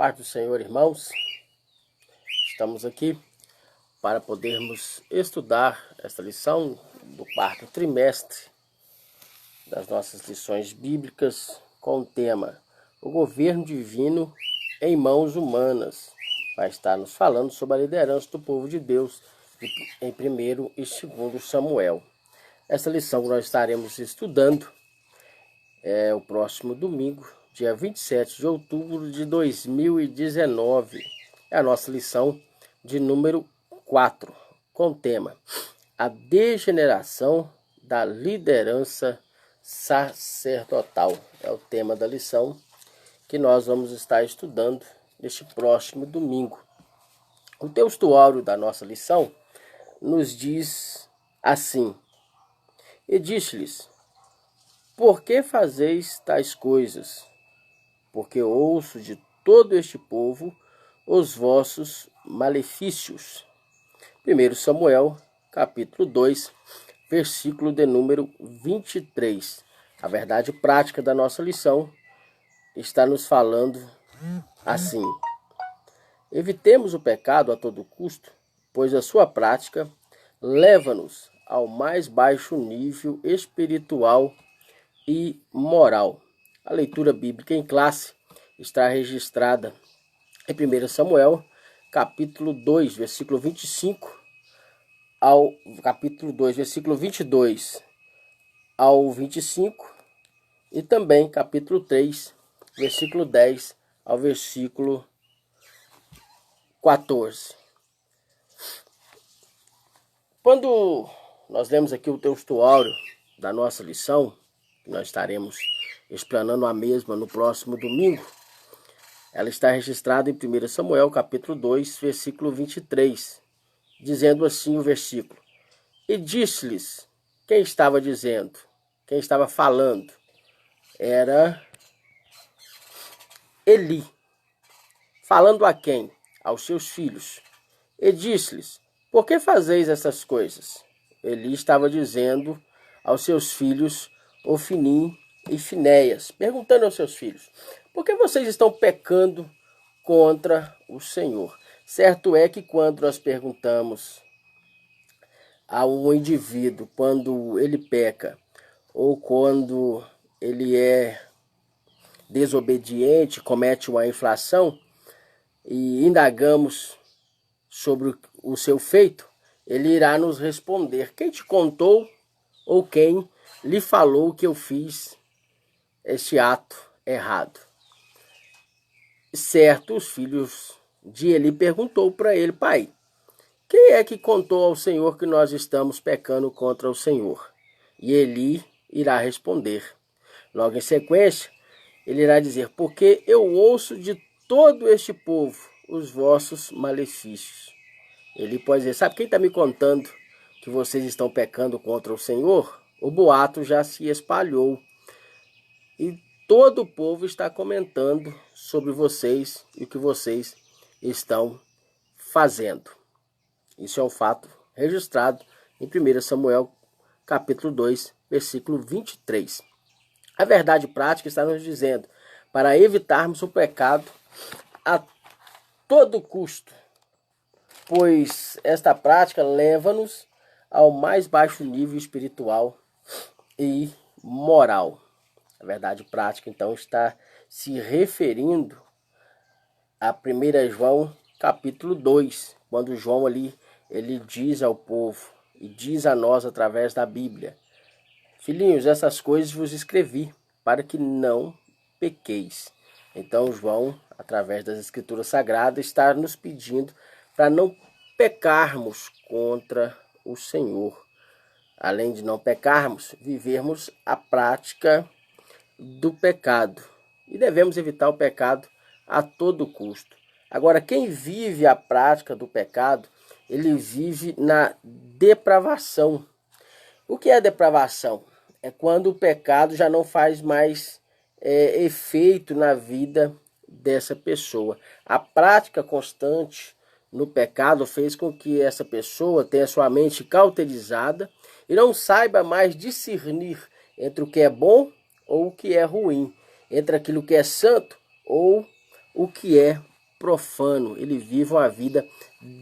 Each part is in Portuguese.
Paz do Senhor, irmãos. Estamos aqui para podermos estudar esta lição do quarto trimestre das nossas lições bíblicas com o tema O Governo Divino em Mãos Humanas. Vai estar nos falando sobre a liderança do povo de Deus em 1º e 2º Samuel. Essa lição que nós estaremos estudando é o próximo domingo, dia 27 de outubro de 2019. É a nossa lição de número 4, com o tema A Degeneração da Liderança Sacerdotal. É o tema da lição que nós vamos estar estudando neste próximo domingo. O textuário da nossa lição nos diz assim: E disse-lhes: Por que fazeis tais coisas? Porque ouço de todo este povo os vossos malefícios. 1 Samuel, capítulo 2, versículo de número 23. A verdade prática da nossa lição está nos falando assim: Evitemos o pecado a todo custo, pois a sua prática leva-nos ao mais baixo nível espiritual e moral. A leitura bíblica em classe está registrada em 1 Samuel, capítulo 2, versículo 25 ao capítulo 2, versículo 22 ao 25 e também capítulo 3, versículo 10 ao versículo 14. Quando nós lemos aqui o textuário da nossa lição, nós estaremos explanando a mesma no próximo domingo, ela está registrada em 1 Samuel, capítulo 2, versículo 23, dizendo assim o versículo: E disse-lhes, quem estava dizendo, quem estava falando, era Eli. Falando a quem? Aos seus filhos. E disse-lhes: Por que fazeis essas coisas? Eli estava dizendo aos seus filhos Ofnim e Finéias, perguntando aos seus filhos: Por que vocês estão pecando contra o Senhor? Certo é que quando nós perguntamos a um indivíduo quando ele peca ou quando ele é desobediente, comete uma infração, e indagamos sobre o seu feito, ele irá nos responder: quem te contou ou quem lhe falou que eu fiz este ato errado? Certo, os filhos de Eli perguntou para ele: Pai, quem é que contou ao Senhor que nós estamos pecando contra o Senhor? E Eli irá responder. Logo em sequência, ele irá dizer: Porque eu ouço de todo este povo os vossos malefícios. Ele pode dizer: Sabe quem está me contando que vocês estão pecando contra o Senhor? O boato já se espalhou e todo o povo está comentando sobre vocês e o que vocês estão fazendo. Isso é um fato registrado em 1 Samuel, capítulo 2, versículo 23. A verdade prática está nos dizendo para evitarmos o pecado a todo custo, pois esta prática leva-nos ao mais baixo nível espiritual e moral. A verdade prática, então, está se referindo a 1 João, capítulo 2, quando João ali, ele diz ao povo e diz a nós através da Bíblia: Filhinhos, essas coisas vos escrevi para que não pequeis. Então João, através das Escrituras Sagradas, está nos pedindo para não pecarmos contra o Senhor. Além de não pecarmos, vivermos a prática do pecado. E devemos evitar o pecado a todo custo. Agora, quem vive a prática do pecado, ele vive na depravação. O que é depravação? É quando o pecado já não faz mais efeito na vida dessa pessoa. A prática constante no pecado fez com que essa pessoa tenha sua mente cauterizada e não saiba mais discernir entre o que é bom ou o que é ruim, entre aquilo que é santo ou o que é profano, ele vive uma vida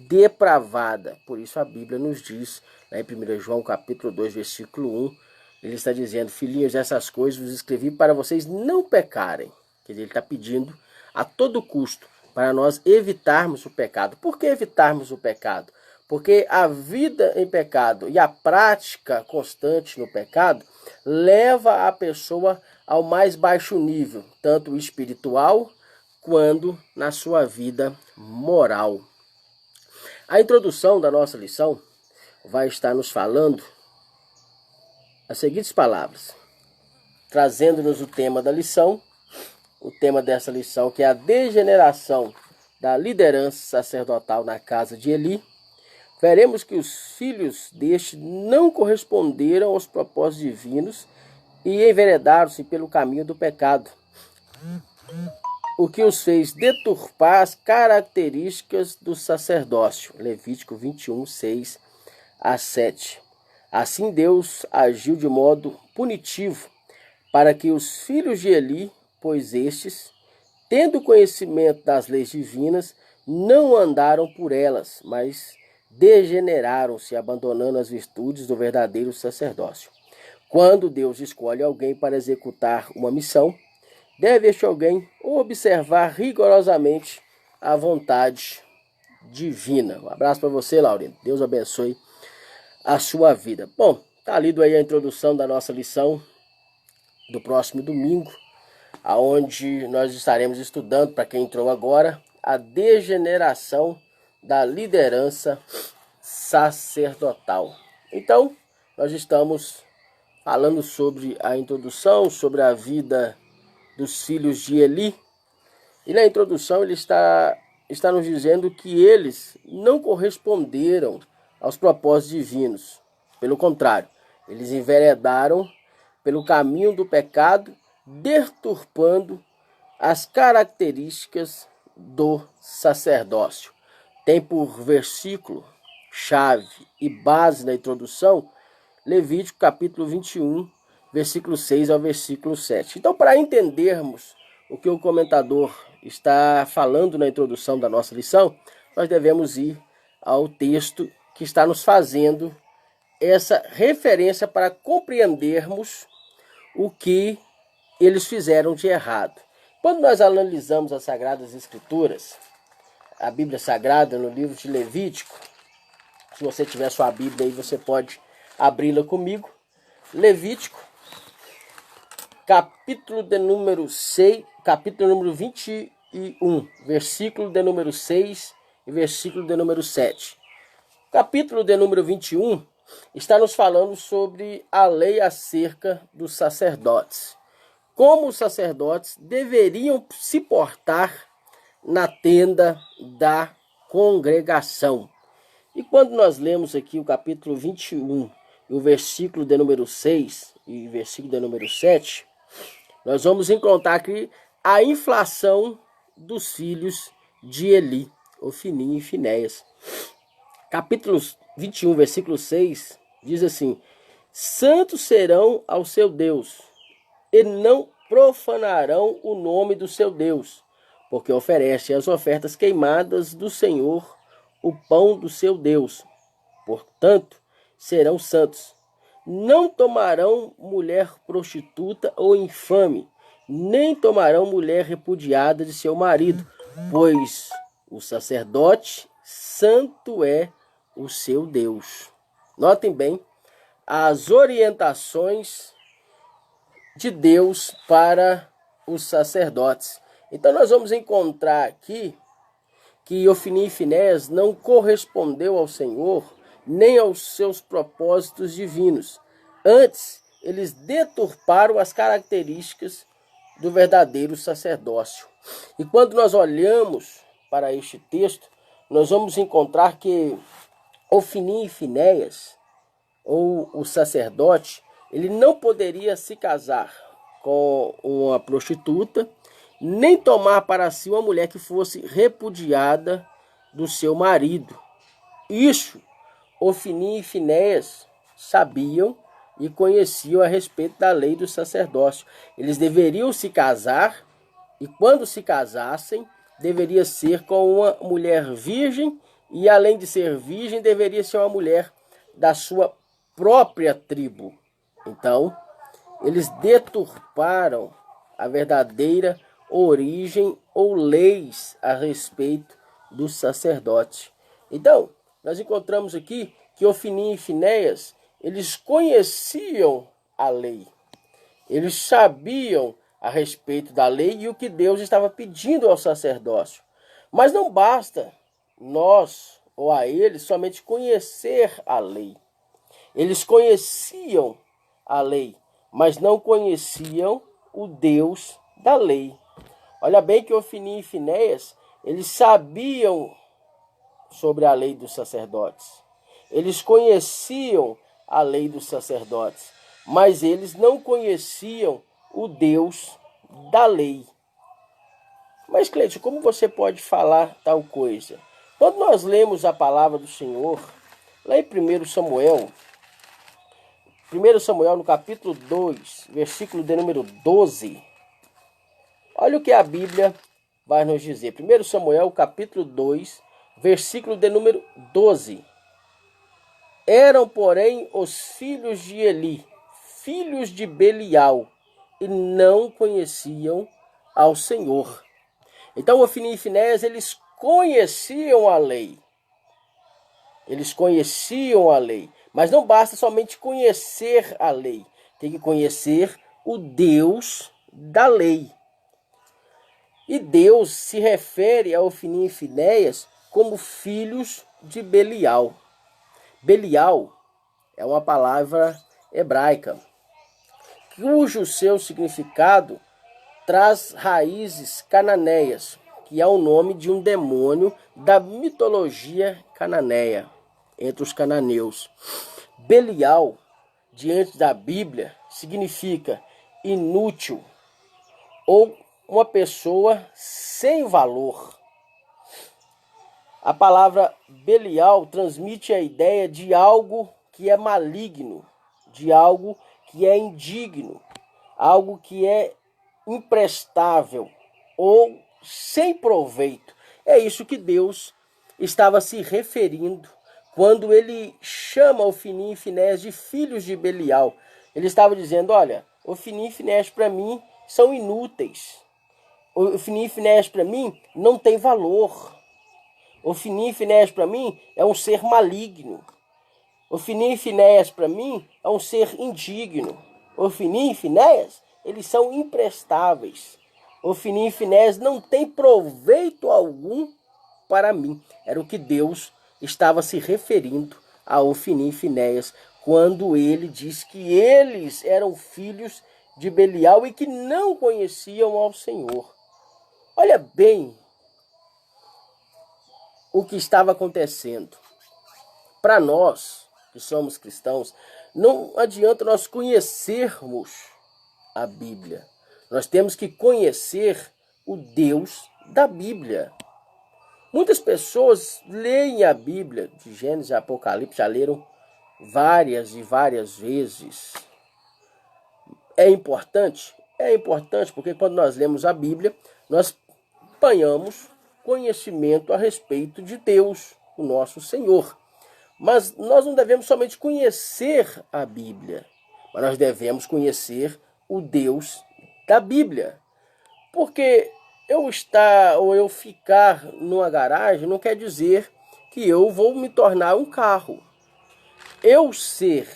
depravada. Por isso a Bíblia nos diz, lá em 1 João capítulo 2, versículo 1, ele está dizendo: filhinhos, essas coisas vos escrevi para vocês não pecarem. Quer dizer, ele está pedindo a todo custo para nós evitarmos o pecado. Por que evitarmos o pecado? Porque a vida em pecado e a prática constante no pecado leva a pessoa ao mais baixo nível, tanto espiritual quanto na sua vida moral. A introdução da nossa lição vai estar nos falando as seguintes palavras, trazendo-nos o tema da lição, o tema dessa lição, que é a degeneração da liderança sacerdotal na casa de Eli. Veremos que os filhos deste não corresponderam aos propósitos divinos e enveredaram-se pelo caminho do pecado, o que os fez deturpar as características do sacerdócio. Levítico 21, 6 a 7. Assim Deus agiu de modo punitivo para que os filhos de Eli, pois estes, tendo conhecimento das leis divinas, não andaram por elas, mas degeneraram-se, abandonando as virtudes do verdadeiro sacerdócio. Quando Deus escolhe alguém para executar uma missão, deve este alguém observar rigorosamente a vontade divina. Um abraço para você, Laurindo. Deus abençoe a sua vida. Bom, está lido aí a introdução da nossa lição do próximo domingo, aonde nós estaremos estudando, para quem entrou agora, a degeneração da liderança sacerdotal. Então, nós estamos falando sobre a introdução, sobre a vida dos filhos de Eli. E na introdução ele está nos dizendo que eles não corresponderam aos propósitos divinos. Pelo contrário, eles enveredaram pelo caminho do pecado, deturpando as características do sacerdócio. Tem por versículo chave e base na introdução Levítico capítulo 21, versículo 6 ao versículo 7. Então, para entendermos o que o comentador está falando na introdução da nossa lição, nós devemos ir ao texto que está nos fazendo essa referência para compreendermos o que eles fizeram de errado. Quando nós analisamos as Sagradas Escrituras, a Bíblia Sagrada, no livro de Levítico, se você tiver sua Bíblia aí, você pode abri-la comigo. Levítico, capítulo de número 6, capítulo número 21, versículo de número 6 e versículo de número 7. Capítulo de número 21 está nos falando sobre a lei acerca dos sacerdotes. Como os sacerdotes deveriam se portar na tenda da congregação. E quando nós lemos aqui o capítulo 21, o versículo de número 6 e o versículo de número 7, nós vamos encontrar aqui a inflação dos filhos de Eli, Ofni e Finéias. Capítulo 21, versículo 6, diz assim: santos serão ao seu Deus, e não profanarão o nome do seu Deus, porque oferece as ofertas queimadas do Senhor, o pão do seu Deus. Portanto, serão santos. Não tomarão mulher prostituta ou infame, nem tomarão mulher repudiada de seu marido, pois o sacerdote santo é o seu Deus. Notem bem as orientações de Deus para os sacerdotes. Então nós vamos encontrar aqui que Ofni e Finéias não correspondeu ao Senhor, nem aos seus propósitos divinos. Antes, eles deturparam as características do verdadeiro sacerdócio. E quando nós olhamos para este texto, nós vamos encontrar que Ofni e Finéias, ou o sacerdote, ele não poderia se casar com uma prostituta, nem tomar para si uma mulher que fosse repudiada do seu marido. Isso Ofni e Finéias sabiam e conheciam a respeito da lei do sacerdócio. Eles deveriam se casar e, quando se casassem, deveria ser com uma mulher virgem, e além de ser virgem, deveria ser uma mulher da sua própria tribo. Então, eles deturparam a verdadeira origem ou leis a respeito do sacerdote. Então, nós encontramos aqui que Ofni e Finéias, eles conheciam a lei. Eles sabiam a respeito da lei e o que Deus estava pedindo ao sacerdócio. Mas não basta nós ou a eles somente conhecer a lei. Eles conheciam a lei, mas não conheciam o Deus da lei. Olha bem que Ofni e Finéias, eles sabiam sobre a lei dos sacerdotes. Eles conheciam a lei dos sacerdotes, mas eles não conheciam o Deus da lei. Mas, Cleiton, como você pode falar tal coisa? Quando nós lemos a palavra do Senhor, lá em 1 Samuel no capítulo 2, versículo de número 12, olha o que a Bíblia vai nos dizer. 1 Samuel, capítulo 2, versículo de número 12. Eram, porém, os filhos de Eli, filhos de Belial, e não conheciam ao Senhor. Então, Ofni e Finéias, eles conheciam a lei. Eles conheciam a lei. Mas não basta somente conhecer a lei. Tem que conhecer o Deus da lei. E Deus se refere a Ofni e Finéias como filhos de Belial. Belial é uma palavra hebraica, cujo seu significado traz raízes cananeias, que é o nome de um demônio da mitologia cananeia, entre os cananeus. Belial, diante da Bíblia, significa inútil ou uma pessoa sem valor. A palavra Belial transmite a ideia de algo que é maligno, de algo que é indigno, algo que é imprestável ou sem proveito. É isso que Deus estava se referindo quando ele chama Ofni e Finéias de filhos de Belial. Ele estava dizendo, olha, Ofni e Finéias para mim são inúteis. Ofni e Finéias para mim não tem valor. Ofni e Finéias para mim é um ser maligno. Ofni e Finéias para mim é um ser indigno. Ofni e Finéias, eles são imprestáveis. Ofni e Finéias não têm proveito algum para mim. Era o que Deus estava se referindo a Ofni e Finéias quando ele diz que eles eram filhos de Belial e que não conheciam ao Senhor. Olha bem o que estava acontecendo. Para nós, que somos cristãos, não adianta nós conhecermos a Bíblia. Nós temos que conhecer o Deus da Bíblia. Muitas pessoas leem a Bíblia, de Gênesis e Apocalipse, já leram várias e várias vezes. É importante? É importante, porque quando nós lemos a Bíblia, nós apanhamos conhecimento a respeito de Deus, o nosso Senhor. Mas nós não devemos somente conhecer a Bíblia, mas nós devemos conhecer o Deus da Bíblia. Porque eu estar ou eu ficar numa garagem não quer dizer que eu vou me tornar um carro. Eu ser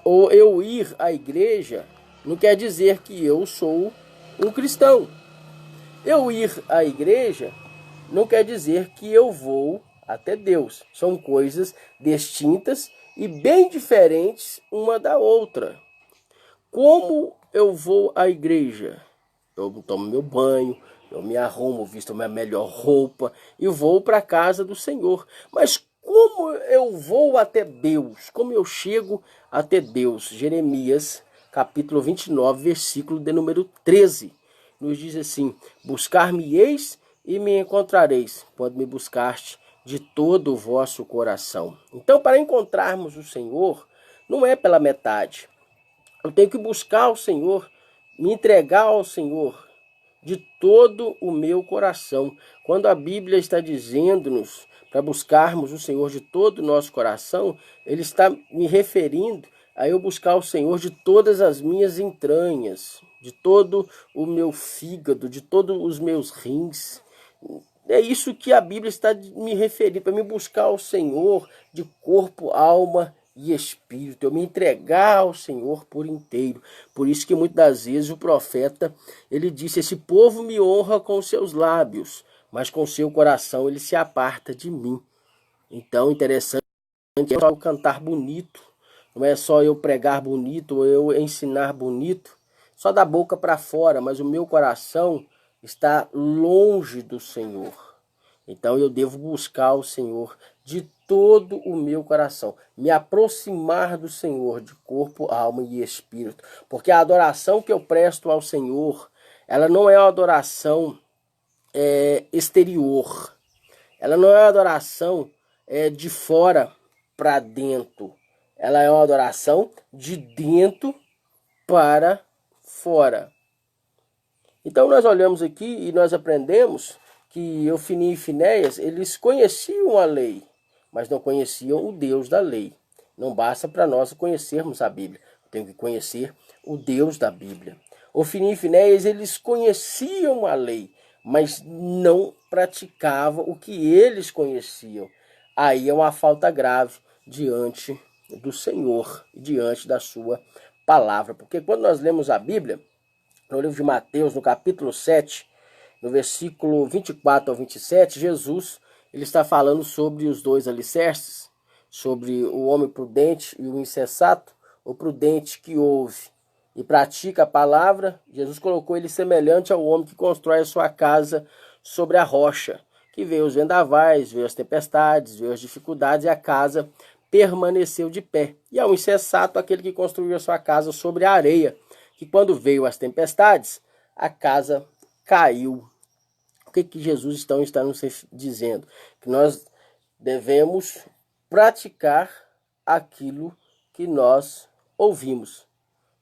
ou eu ir à igreja não quer dizer que eu sou um cristão. Eu ir à igreja não quer dizer que eu vou até Deus. São coisas distintas e bem diferentes uma da outra. Como eu vou à igreja? Eu tomo meu banho, eu me arrumo, visto a minha melhor roupa e vou para a casa do Senhor. Mas como eu vou até Deus? Como eu chego até Deus? Jeremias, capítulo 29, versículo de número 13. Nos diz assim, buscar-me-eis e me encontrareis, quando me buscaste de todo o vosso coração. Então, para encontrarmos o Senhor, não é pela metade. Eu tenho que buscar o Senhor, me entregar ao Senhor. de todo o meu coração. Quando a Bíblia está dizendo-nos para buscarmos o Senhor de todo o nosso coração, ele está me referindo a eu buscar o Senhor de todas as minhas entranhas, de todo o meu fígado, de todos os meus rins. É isso que a Bíblia está me referindo, para me buscar o Senhor de corpo, alma e espírito, eu me entregar ao Senhor por inteiro. Por isso que muitas das vezes o profeta, ele disse, esse povo me honra com seus lábios, mas com seu coração ele se aparta de mim. Então, interessante, é só eu cantar bonito, não é só eu pregar bonito, ou eu ensinar bonito, só da boca para fora, mas o meu coração está longe do Senhor. Então eu devo buscar o Senhor de todo o meu coração, me aproximar do Senhor de corpo, alma e espírito, porque a adoração que eu presto ao Senhor, ela não é uma adoração exterior, ela não é uma adoração de fora para dentro, ela é uma adoração de dentro para fora. Então nós olhamos aqui e nós aprendemos que Ofni e Finéias, eles conheciam a lei, mas não conheciam o Deus da lei. Não basta para nós conhecermos a Bíblia, temos que conhecer o Deus da Bíblia. Ofni e Finéias, eles conheciam a lei, mas não praticavam o que eles conheciam. Aí é uma falta grave diante do Senhor, diante da sua palavra. Porque quando nós lemos a Bíblia, no livro de Mateus, no capítulo 7, no versículo 24 ao 27, Jesus ele está falando sobre os dois alicerces, sobre o homem prudente e o insensato. O prudente que ouve e pratica a palavra, Jesus colocou ele semelhante ao homem que constrói a sua casa sobre a rocha, que veio os vendavais, veio as tempestades, veio as dificuldades e a casa permaneceu de pé. E ao insensato, aquele que construiu a sua casa sobre a areia, que quando veio as tempestades, a casa caiu. O que Jesus está nos dizendo? Que nós devemos praticar aquilo que nós ouvimos.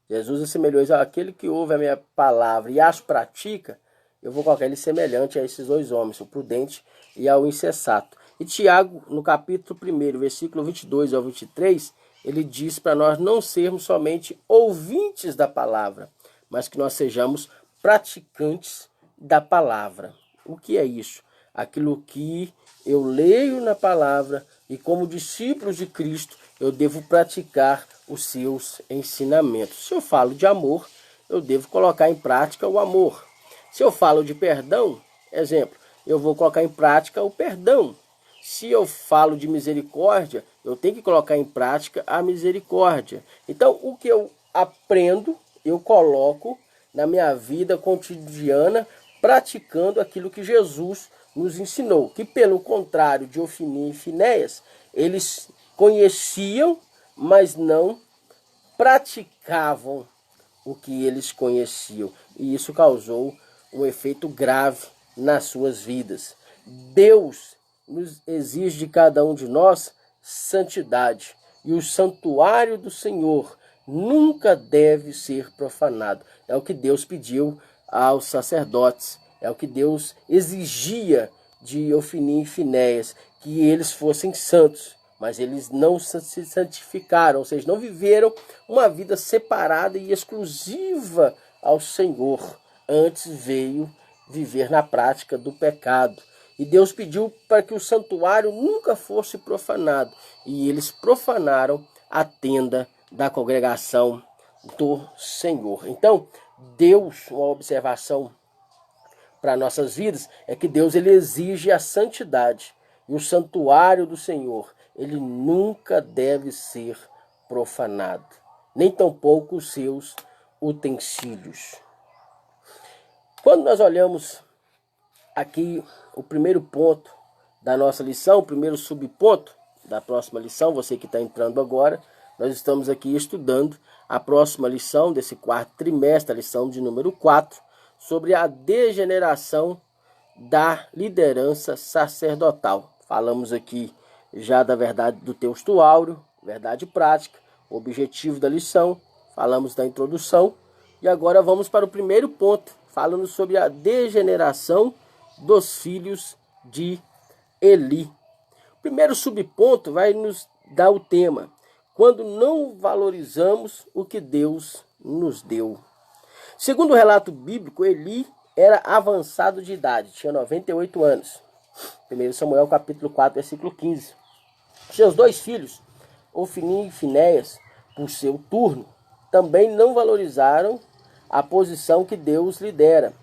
Jesus assemelhou àquele que ouve a minha palavra e as pratica, eu vou colocar ele semelhante a esses dois homens, o prudente e ao insensato. E Tiago, no capítulo 1, versículo 22 ao 23, ele diz para nós não sermos somente ouvintes da palavra, mas que nós sejamos praticantes da palavra. O que é isso? Aquilo que eu leio na palavra e como discípulos de Cristo, eu devo praticar os seus ensinamentos. Se eu falo de amor, eu devo colocar em prática o amor. Se eu falo de perdão, exemplo, eu vou colocar em prática o perdão. Se eu falo de misericórdia, eu tenho que colocar em prática a misericórdia. Então, o que eu aprendo, eu coloco na minha vida cotidiana, praticando aquilo que Jesus nos ensinou. Que, pelo contrário de Ofni e Finéias, eles conheciam, mas não praticavam o que eles conheciam. E isso causou um efeito grave nas suas vidas. Deus nos exige de cada um de nós santidade. E o santuário do Senhor nunca deve ser profanado. É o que Deus pediu aos sacerdotes. É o que Deus exigia de Ofni e Finéias, que eles fossem santos. Mas eles não se santificaram, ou seja, não viveram uma vida separada e exclusiva ao Senhor. Antes veio viver na prática do pecado. E Deus pediu para que o santuário nunca fosse profanado. E eles profanaram a tenda da congregação do Senhor. Então, Deus, uma observação para nossas vidas, é que Deus ele exige a santidade. E o santuário do Senhor, ele nunca deve ser profanado. Nem tampouco os seus utensílios. Quando nós olhamos aqui o primeiro ponto da nossa lição, o primeiro subponto da próxima lição, você que está entrando agora, nós estamos aqui estudando a próxima lição desse quarto trimestre, a lição de número 4, sobre a degeneração da liderança sacerdotal. Falamos aqui já da verdade do texto áureo, verdade prática, o objetivo da lição, falamos da introdução e agora vamos para o primeiro ponto, falando sobre a degeneração dos filhos de Eli. O primeiro subponto vai nos dar o tema: quando não valorizamos o que Deus nos deu. Segundo o relato bíblico, Eli era avançado de idade, tinha 98 anos. 1 Samuel capítulo 4, versículo 15. Seus dois filhos, Ofni e Finéias, por seu turno, também não valorizaram a posição que Deus lhe dera.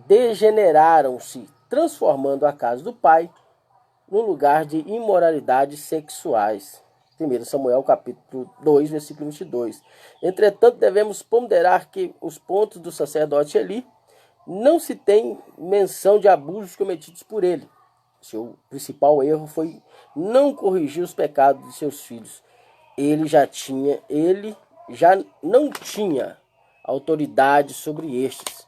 Degeneraram-se, transformando a casa do pai num lugar de imoralidades sexuais. 1 Samuel capítulo 2, versículo 22. Entretanto, devemos ponderar que os pontos do sacerdote Eli não se tem menção de abusos cometidos por ele. Seu principal erro foi não corrigir os pecados de seus filhos. Ele já não tinha autoridade sobre estes.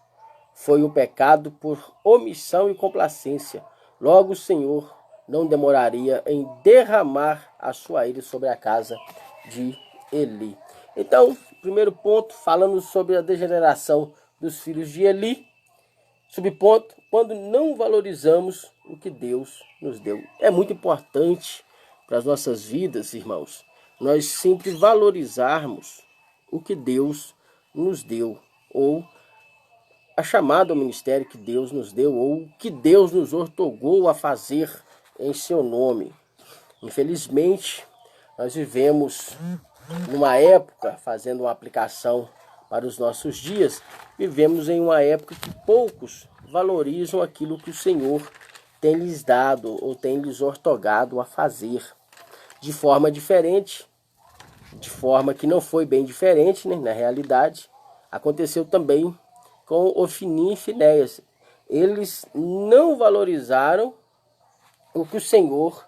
Foi um pecado por omissão e complacência. Logo o Senhor não demoraria em derramar a sua ira sobre a casa de Eli. Então, primeiro ponto, falando sobre a degeneração dos filhos de Eli. Subponto, quando não valorizamos o que Deus nos deu. É muito importante para as nossas vidas, irmãos, nós sempre valorizarmos o que Deus nos deu, ou a chamada ao ministério que Deus nos deu, ou o que Deus nos outorgou a fazer em seu nome. Infelizmente, nós vivemos numa época, fazendo uma aplicação para os nossos dias, vivemos em uma época que poucos valorizam aquilo que o Senhor tem lhes dado ou tem lhes outorgado a fazer de forma diferente, de forma que não foi bem diferente, né? Na realidade, aconteceu também com Ofni e Finéias. Eles não valorizaram o que o Senhor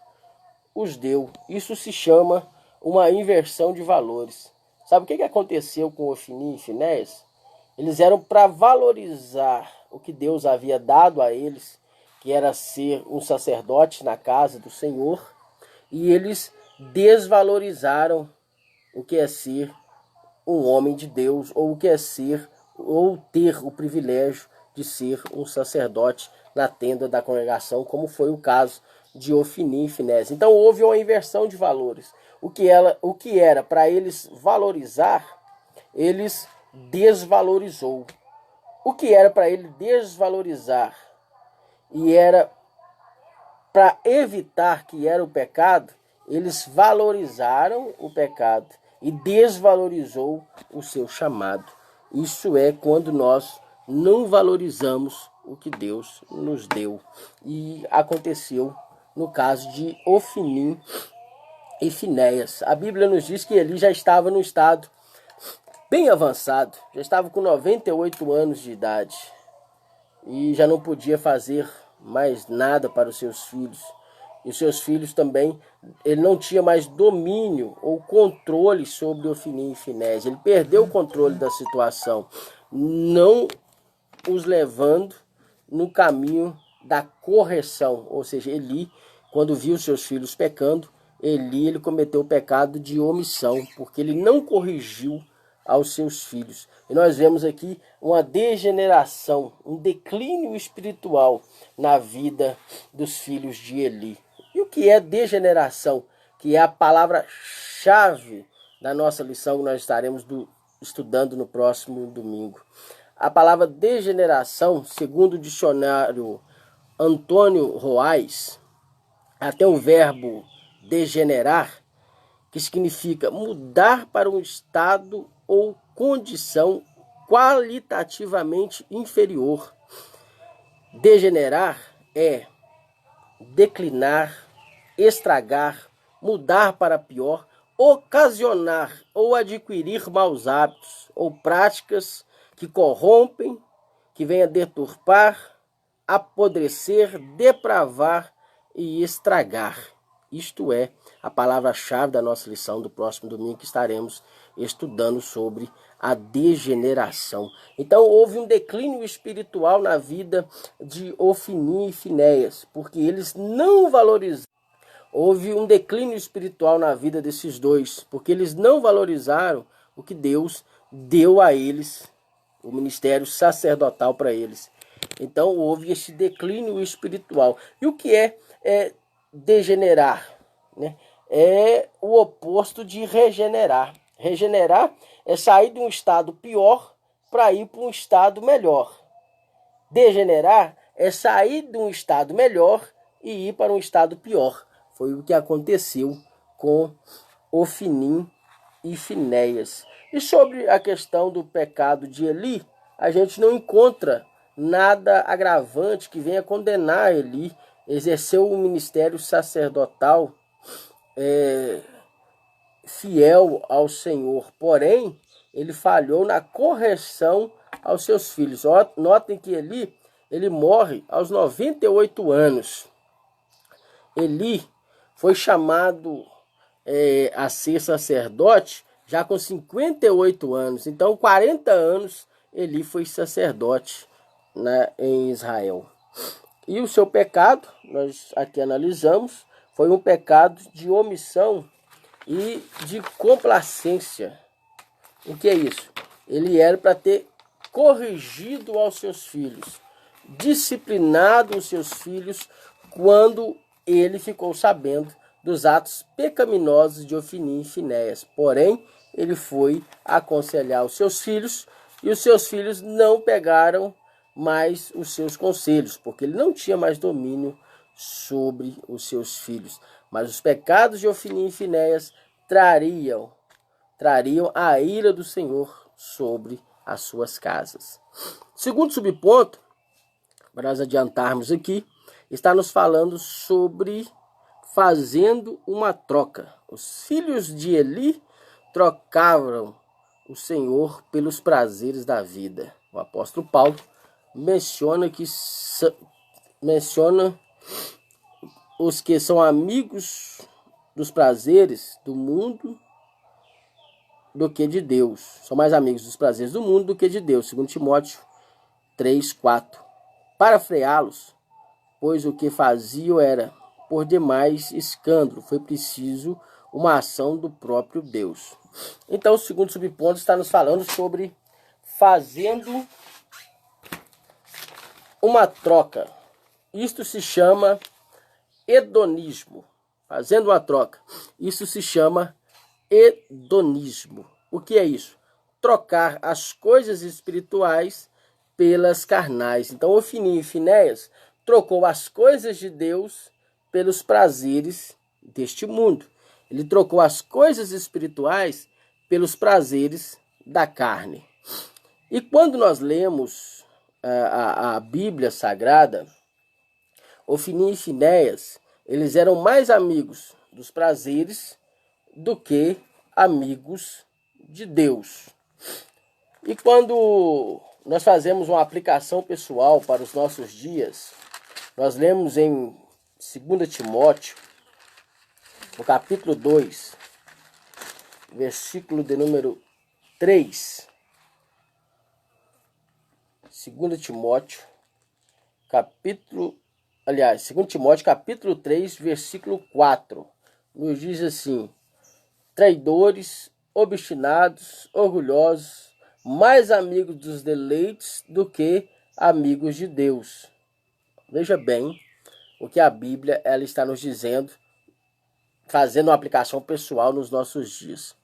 os deu. Isso se chama uma inversão de valores. Sabe o que aconteceu com Ofni e Finéias? Eles eram para valorizar o que Deus havia dado a eles, que era ser um sacerdote na casa do Senhor, e eles desvalorizaram o que é ser um homem de Deus, ou o que é ser, ou ter o privilégio de ser um sacerdote na tenda da congregação, como foi o caso de Ofni e Finéias. Então houve uma inversão de valores. O que era para eles valorizar, eles desvalorizou. O que era para ele desvalorizar e era para evitar que era o pecado, eles valorizaram o pecado e desvalorizou o seu chamado. Isso é quando nós não valorizamos o que Deus nos deu. E aconteceu no caso de Ofni e Finéias. A Bíblia nos diz que ele já estava no estado bem avançado, já estava com 98 anos de idade e já não podia fazer mais nada para os seus filhos. E os seus filhos também, ele não tinha mais domínio ou controle sobre Ofni e Finéias. Ele perdeu o controle da situação, não os levando no caminho da correção. Ou seja, Eli, quando viu seus filhos pecando, ele cometeu o pecado de omissão, porque ele não corrigiu aos seus filhos. E nós vemos aqui uma degeneração, um declínio espiritual na vida dos filhos de Eli. E o que é degeneração? Que é a palavra-chave da nossa lição que nós estaremos estudando no próximo domingo. A palavra degeneração, segundo o dicionário Antônio Roais, até o verbo degenerar, que significa mudar para um estado ou condição qualitativamente inferior. Degenerar é declinar, estragar, mudar para pior, ocasionar ou adquirir maus hábitos ou práticas que corrompem, que venham a deturpar, apodrecer, depravar e estragar. Isto é a palavra-chave da nossa lição do próximo domingo, que estaremos estudando sobre a degeneração. Então houve um declínio espiritual na vida de Ofni e Finéias, porque eles não valorizaram. Houve um declínio espiritual na vida desses dois, porque eles não valorizaram o que Deus deu a eles o ministério sacerdotal para eles. Então houve esse declínio espiritual. E o que é degenerar? Né? É o oposto de regenerar. Regenerar é sair de um estado pior para ir para um estado melhor. Degenerar é sair de um estado melhor e ir para um estado pior. Foi o que aconteceu com Ofnim e Finéias. E sobre a questão do pecado de Eli, a gente não encontra nada agravante que venha condenar Eli. Exerceu um ministério sacerdotal fiel ao Senhor, porém, ele falhou na correção aos seus filhos. Notem que ele morre aos 98 anos. Eli foi chamado a ser sacerdote já com 58 anos. Então, 40 anos, Eli foi sacerdote em Israel. E o seu pecado, nós aqui analisamos, foi um pecado de omissão e de complacência. O que é isso? Ele era para ter corrigido aos seus filhos, disciplinado os seus filhos quando ele ficou sabendo dos atos pecaminosos de Ofnim e Finéias. Porém, ele foi aconselhar os seus filhos e os seus filhos não pegaram mais os seus conselhos, porque ele não tinha mais domínio sobre os seus filhos. Mas os pecados de Ofnim e Finéias trariam a ira do Senhor sobre as suas casas. Segundo subponto, para nós adiantarmos aqui, está nos falando sobre fazendo uma troca. Os filhos de Eli trocavam o Senhor pelos prazeres da vida. O apóstolo Paulo menciona os que são amigos dos prazeres do mundo do que de Deus. São mais amigos dos prazeres do mundo do que de Deus. Segundo Timóteo 3:4. Para freá-los, pois o que faziam era por demais escândalo. Foi preciso uma ação do próprio Deus. Então, o segundo subponto está nos falando sobre fazendo uma troca. Isto se chama hedonismo. Fazendo uma troca. Isso se chama hedonismo. O que é isso? Trocar as coisas espirituais pelas carnais. Então, Ofnim e Finéias trocou as coisas de Deus pelos prazeres deste mundo. Ele trocou as coisas espirituais pelos prazeres da carne. E quando nós lemos a Bíblia Sagrada, Ofnim e Finéias, eles eram mais amigos dos prazeres do que amigos de Deus. E quando nós fazemos uma aplicação pessoal para os nossos dias, nós lemos em 2 Timóteo, no capítulo 2, versículo de número 3. 2 Timóteo, capítulo 3, versículo 4. Nos diz assim: traidores, obstinados, orgulhosos, mais amigos dos deleites do que amigos de Deus. Veja bem o que a Bíblia ela está nos dizendo, fazendo uma aplicação pessoal nos nossos dias.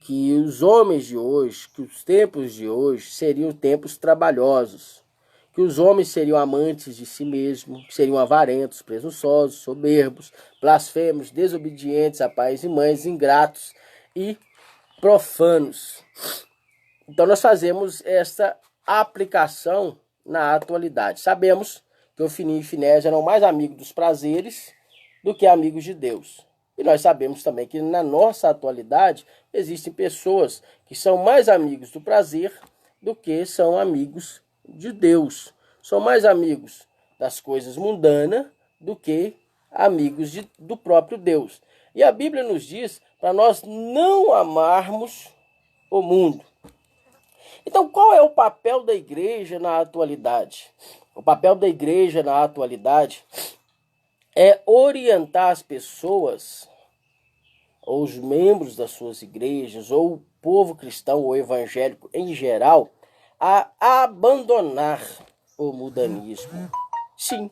Que os homens de hoje, que os tempos de hoje seriam tempos trabalhosos. Que os homens seriam amantes de si mesmos, seriam avarentos, presunçosos, soberbos, blasfemos, desobedientes a pais e mães, ingratos e profanos. Então nós fazemos essa aplicação na atualidade. Sabemos que Ofnim e Finéias eram mais amigos dos prazeres do que amigos de Deus. E nós sabemos também que na nossa atualidade existem pessoas que são mais amigos do prazer do que são amigos de Deus. São mais amigos das coisas mundanas do que amigos do próprio Deus. E a Bíblia nos diz para nós não amarmos o mundo. Então, qual é o papel da igreja na atualidade? O papel da igreja na atualidade é orientar as pessoas, ou os membros das suas igrejas, ou o povo cristão ou evangélico em geral, a abandonar o mundanismo. Sim,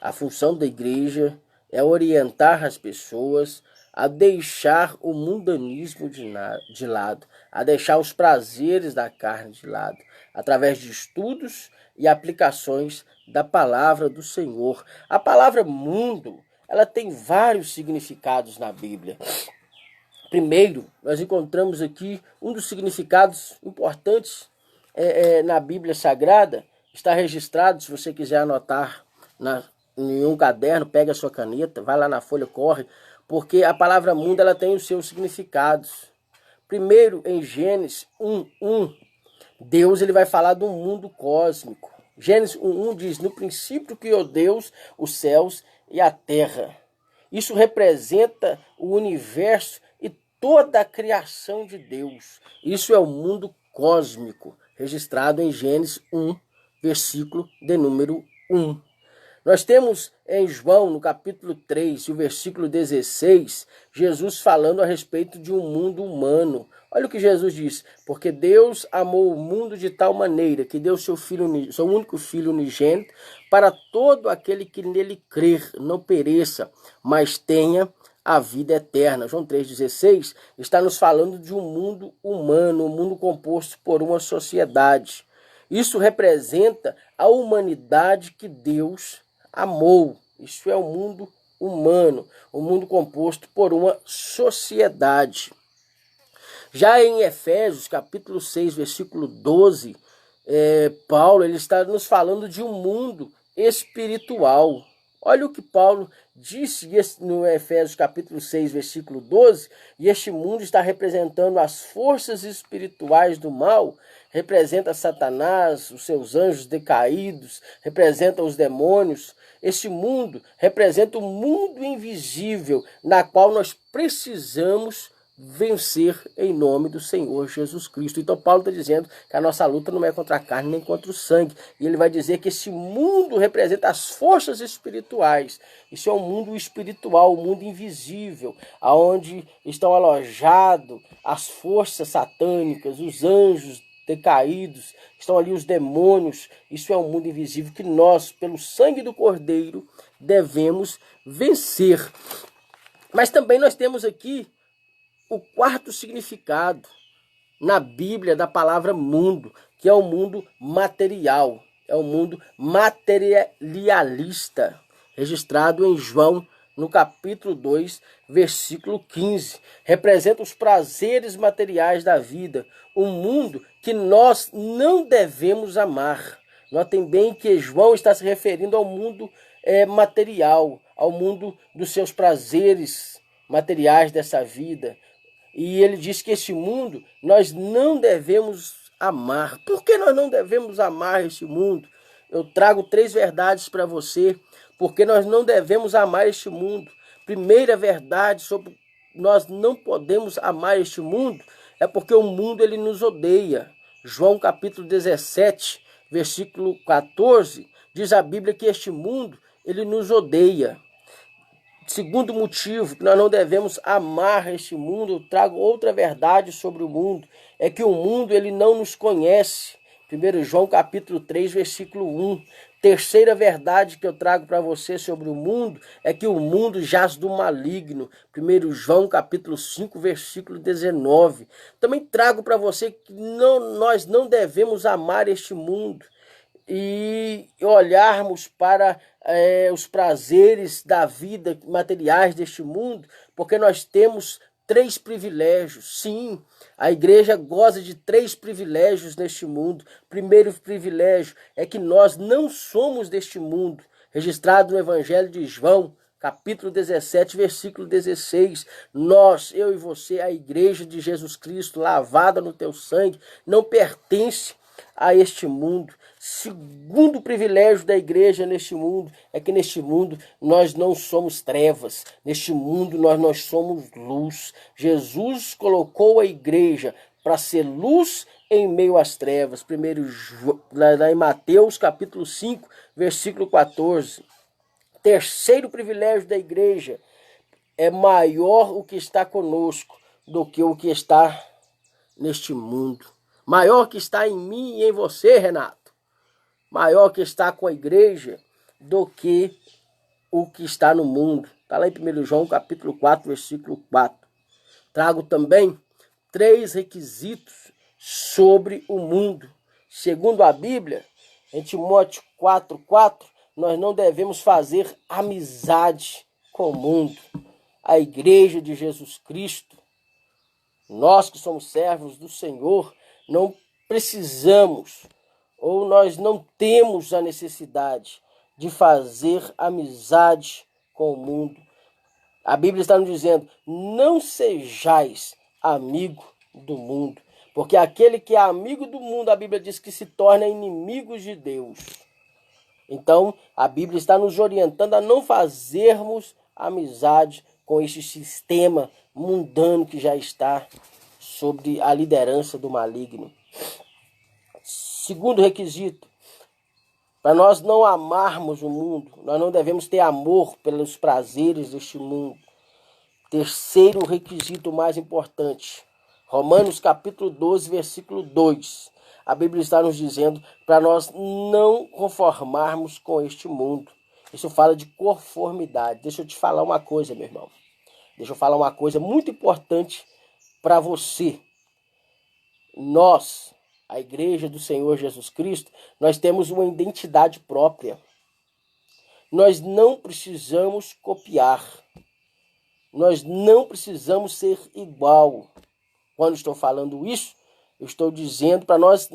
a função da igreja é orientar as pessoas a deixar o mundanismo de lado, a deixar os prazeres da carne de lado, através de estudos e aplicações da palavra do Senhor. A palavra mundo, ela tem vários significados na Bíblia. Primeiro, nós encontramos aqui um dos significados importantes na Bíblia Sagrada. Está registrado, se você quiser anotar em um caderno, pega a sua caneta, vai lá na folha, corre, porque a palavra mundo ela tem os seus significados. Primeiro, em Gênesis 1:1, Deus ele vai falar do mundo cósmico. Gênesis 1:1 diz: no princípio criou Deus os céus e a terra. Isso representa o universo e toda a criação de Deus. Isso é o mundo cósmico, registrado em Gênesis 1, versículo de número 1. Nós temos em João, no capítulo 3, o versículo 16, Jesus falando a respeito de um mundo humano. Olha o que Jesus diz: porque Deus amou o mundo de tal maneira que deu seu único Filho unigênito, para todo aquele que nele crer não pereça, mas tenha a vida eterna. João 3,16 está nos falando de um mundo humano, um mundo composto por uma sociedade. Isso representa a humanidade que Deus amou. Isso é o mundo humano, o mundo composto por uma sociedade. Já em Efésios, capítulo 6, versículo 12, Paulo ele está nos falando de um mundo espiritual. Olha o que Paulo disse no Efésios capítulo 6, versículo 12, e este mundo está representando as forças espirituais do mal, representa Satanás, os seus anjos decaídos, representa os demônios. Este mundo representa o mundo invisível, na qual nós precisamos vencer em nome do Senhor Jesus Cristo. Então Paulo está dizendo que a nossa luta não é contra a carne nem contra o sangue. E ele vai dizer que esse mundo representa as forças espirituais. Isso é um mundo espiritual, um mundo invisível, aonde estão alojados as forças satânicas, os anjos decaídos, estão ali os demônios. Isso é um mundo invisível que nós, pelo sangue do Cordeiro, devemos vencer. Mas também nós temos aqui o quarto significado na Bíblia da palavra mundo, que é o mundo material, é o mundo materialista, registrado em João, no capítulo 2, versículo 15. Representa os prazeres materiais da vida, um mundo que nós não devemos amar. Notem bem que João está se referindo ao mundo material, ao mundo dos seus prazeres materiais dessa vida. E ele diz que esse mundo nós não devemos amar. Por que nós não devemos amar este mundo? Eu trago 3 verdades para você. Porque nós não devemos amar este mundo. Primeira verdade sobre nós não podemos amar este mundo é porque o mundo ele nos odeia. João capítulo 17, versículo 14, diz a Bíblia que este mundo ele nos odeia. Segundo motivo que nós não devemos amar este mundo, eu trago outra verdade sobre o mundo, é que o mundo ele não nos conhece. 1 João capítulo 3, versículo 1. Terceira verdade que eu trago para você sobre o mundo é que o mundo jaz do maligno. 1 João capítulo 5, versículo 19. Também trago para você que nós não devemos amar este mundo e olharmos para os prazeres da vida materiais deste mundo, porque nós temos 3 privilégios. Sim, a igreja goza de 3 privilégios neste mundo. Primeiro privilégio é que nós não somos deste mundo, registrado no Evangelho de João, capítulo 17, versículo 16. Nós, eu e você, a igreja de Jesus Cristo, lavada no teu sangue, não pertence a este mundo. Segundo privilégio da igreja neste mundo é que neste mundo nós não somos trevas, neste mundo nós somos luz. Jesus colocou a igreja para ser luz em meio às trevas. Lá em Mateus capítulo 5, versículo 14. Terceiro privilégio da igreja é maior o que está conosco do que o que está neste mundo. Maior que está em mim e em você, Renato. Maior que está com a igreja do que o que está no mundo. Está lá em 1 João capítulo 4, versículo 4. Trago também 3 requisitos sobre o mundo. Segundo a Bíblia, em Timóteo 4:4, nós não devemos fazer amizade com o mundo. A igreja de Jesus Cristo, nós que somos servos do Senhor, não precisamos ou nós não temos a necessidade de fazer amizade com o mundo. A Bíblia está nos dizendo, não sejais amigo do mundo, porque aquele que é amigo do mundo, a Bíblia diz que se torna inimigo de Deus. Então, a Bíblia está nos orientando a não fazermos amizade com este sistema mundano que já está sob a liderança do maligno. Segundo requisito, para nós não amarmos o mundo, nós não devemos ter amor pelos prazeres deste mundo. Terceiro requisito mais importante, Romanos capítulo 12, versículo 2. A Bíblia está nos dizendo para nós não conformarmos com este mundo. Isso fala de conformidade. Deixa eu te falar uma coisa, meu irmão. Deixa eu falar uma coisa muito importante para você. Nós, a igreja do Senhor Jesus Cristo, nós temos uma identidade própria. Nós não precisamos copiar. Nós não precisamos ser igual. Quando estou falando isso, eu estou dizendo para nós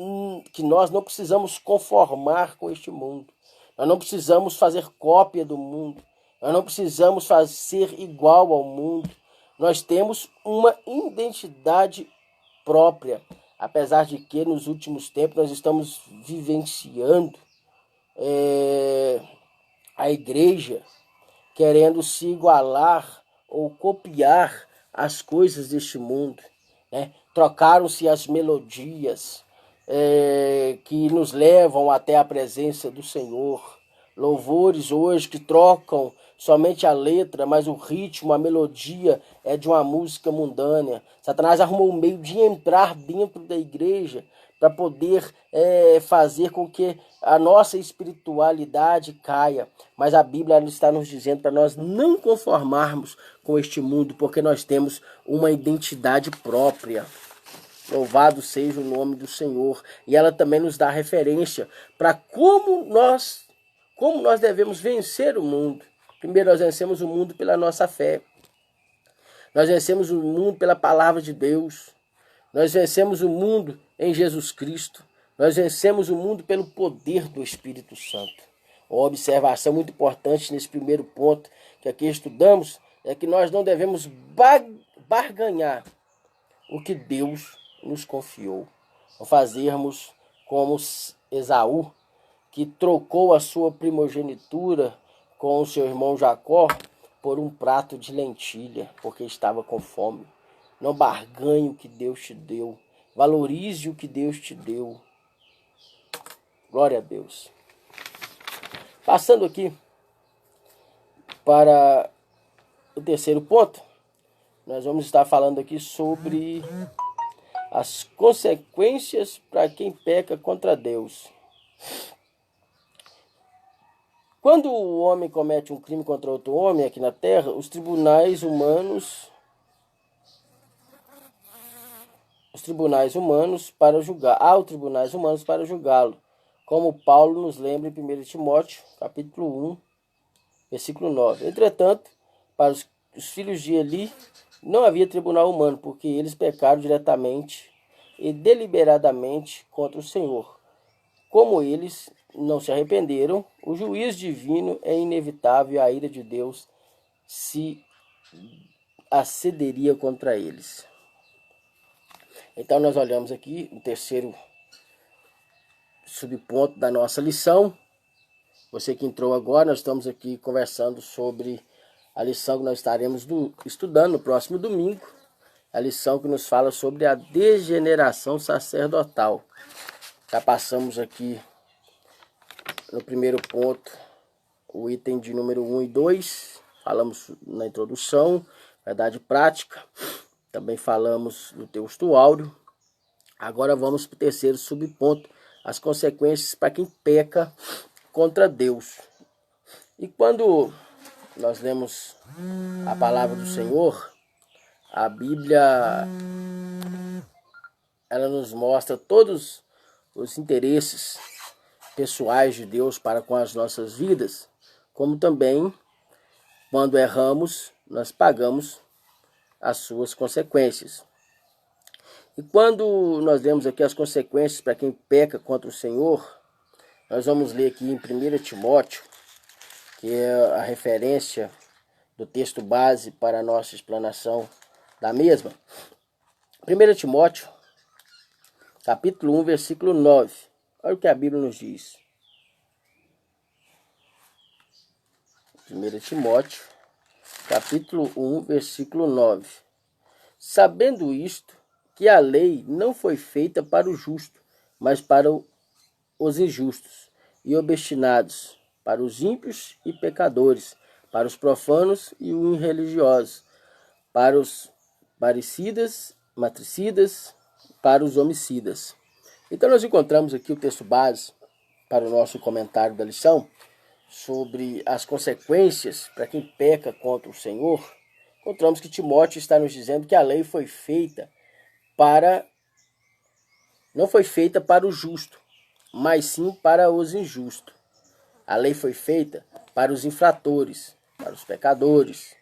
que nós não precisamos conformar com este mundo. Nós não precisamos fazer cópia do mundo. Nós não precisamos ser igual ao mundo. Nós temos uma identidade própria. Apesar de que nos últimos tempos nós estamos vivenciando a igreja querendo se igualar ou copiar as coisas deste mundo. Trocaram-se as melodias que nos levam até a presença do Senhor. Louvores hoje que trocam somente a letra, mas o ritmo, a melodia é de uma música mundana. Satanás arrumou um meio de entrar dentro da igreja para poder fazer com que a nossa espiritualidade caia. Mas a Bíblia está nos dizendo para nós não conformarmos com este mundo, porque nós temos uma identidade própria. Louvado seja o nome do Senhor. E ela também nos dá referência para como nós devemos vencer o mundo. Primeiro, nós vencemos o mundo pela nossa fé. Nós vencemos o mundo pela palavra de Deus. Nós vencemos o mundo em Jesus Cristo. Nós vencemos o mundo pelo poder do Espírito Santo. Uma observação muito importante nesse primeiro ponto que aqui estudamos é que nós não devemos barganhar o que Deus nos confiou. Não fazermos como Esaú, que trocou a sua primogenitura com o seu irmão Jacó por um prato de lentilha, porque estava com fome. Não barganhe o que Deus te deu. Valorize o que Deus te deu. Glória a Deus. Passando aqui para o terceiro ponto, nós vamos estar falando aqui sobre as consequências para quem peca contra Deus. Quando o homem comete um crime contra outro homem aqui na terra, os tribunais humanos para julgar. Há os tribunais humanos para julgá-lo, como Paulo nos lembra em 1 Timóteo, capítulo 1, versículo 9. Entretanto, para os filhos de Eli não havia tribunal humano, porque eles pecaram diretamente e deliberadamente contra o Senhor. Como eles não se arrependeram, o juízo divino é inevitável e a ira de Deus se acederia contra eles. Então nós olhamos aqui o terceiro subponto da nossa lição. Você que entrou agora, nós estamos aqui conversando sobre a lição que nós estaremos estudando no próximo domingo. A lição que nos fala sobre a degeneração sacerdotal. Já passamos aqui no primeiro ponto o item de número 1 e 2. Falamos na introdução, verdade prática. Também falamos do texto áureo. Agora vamos para o terceiro subponto, as consequências para quem peca contra Deus. E quando nós lemos a palavra do Senhor, a Bíblia, ela nos mostra todos os interesses pessoais de Deus para com as nossas vidas, como também, quando erramos, nós pagamos as suas consequências. E quando nós lemos aqui as consequências para quem peca contra o Senhor, nós vamos ler aqui em 1 Timóteo, que é a referência do texto base para a nossa explanação da mesma. 1 Timóteo, capítulo 1, versículo 9. Olha o que a Bíblia nos diz. 1 Timóteo, capítulo 1, versículo 9. Sabendo isto, que a lei não foi feita para o justo, mas para os injustos e obstinados, para os ímpios e pecadores, para os profanos e os irreligiosos, para os matricidas, para os homicidas. Então nós encontramos aqui o texto base para o nosso comentário da lição sobre as consequências para quem peca contra o Senhor. Encontramos que Timóteo está nos dizendo que a lei não foi feita para o justo, mas sim para os injustos. A lei foi feita para os infratores, para os pecadores.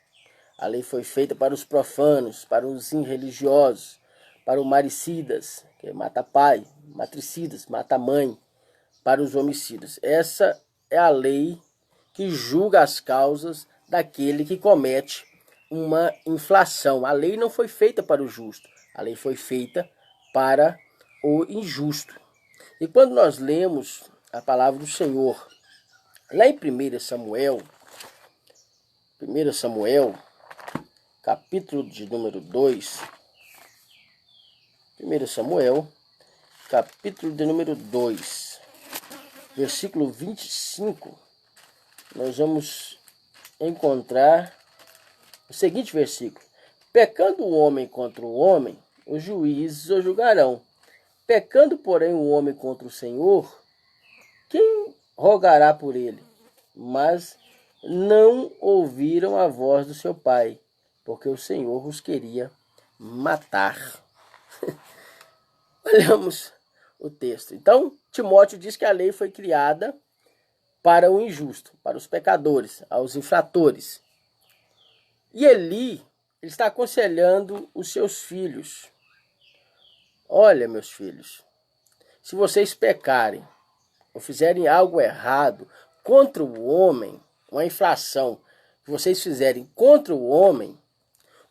A lei foi feita para os profanos, para os irreligiosos, para os maricidas, que mata pai, matricidas, mata mãe, para os homicidas. Essa é a lei que julga as causas daquele que comete uma infração. A lei não foi feita para o justo, a lei foi feita para o injusto. E quando nós lemos a palavra do Senhor, lá em 1 Samuel, capítulo de número 2, 1 Samuel, capítulo de número 2, versículo 25, nós vamos encontrar o seguinte versículo: pecando o homem contra o homem, os juízes o julgarão. Pecando, porém, o homem contra o Senhor, quem rogará por ele? Mas não ouviram a voz do seu pai, porque o Senhor os queria matar. Olhamos o texto. Então, Timóteo diz que a lei foi criada para o injusto, para os pecadores, aos infratores. E ele está aconselhando os seus filhos. Olha, meus filhos, se vocês pecarem ou fizerem algo errado contra o homem, uma infração que vocês fizerem contra o homem,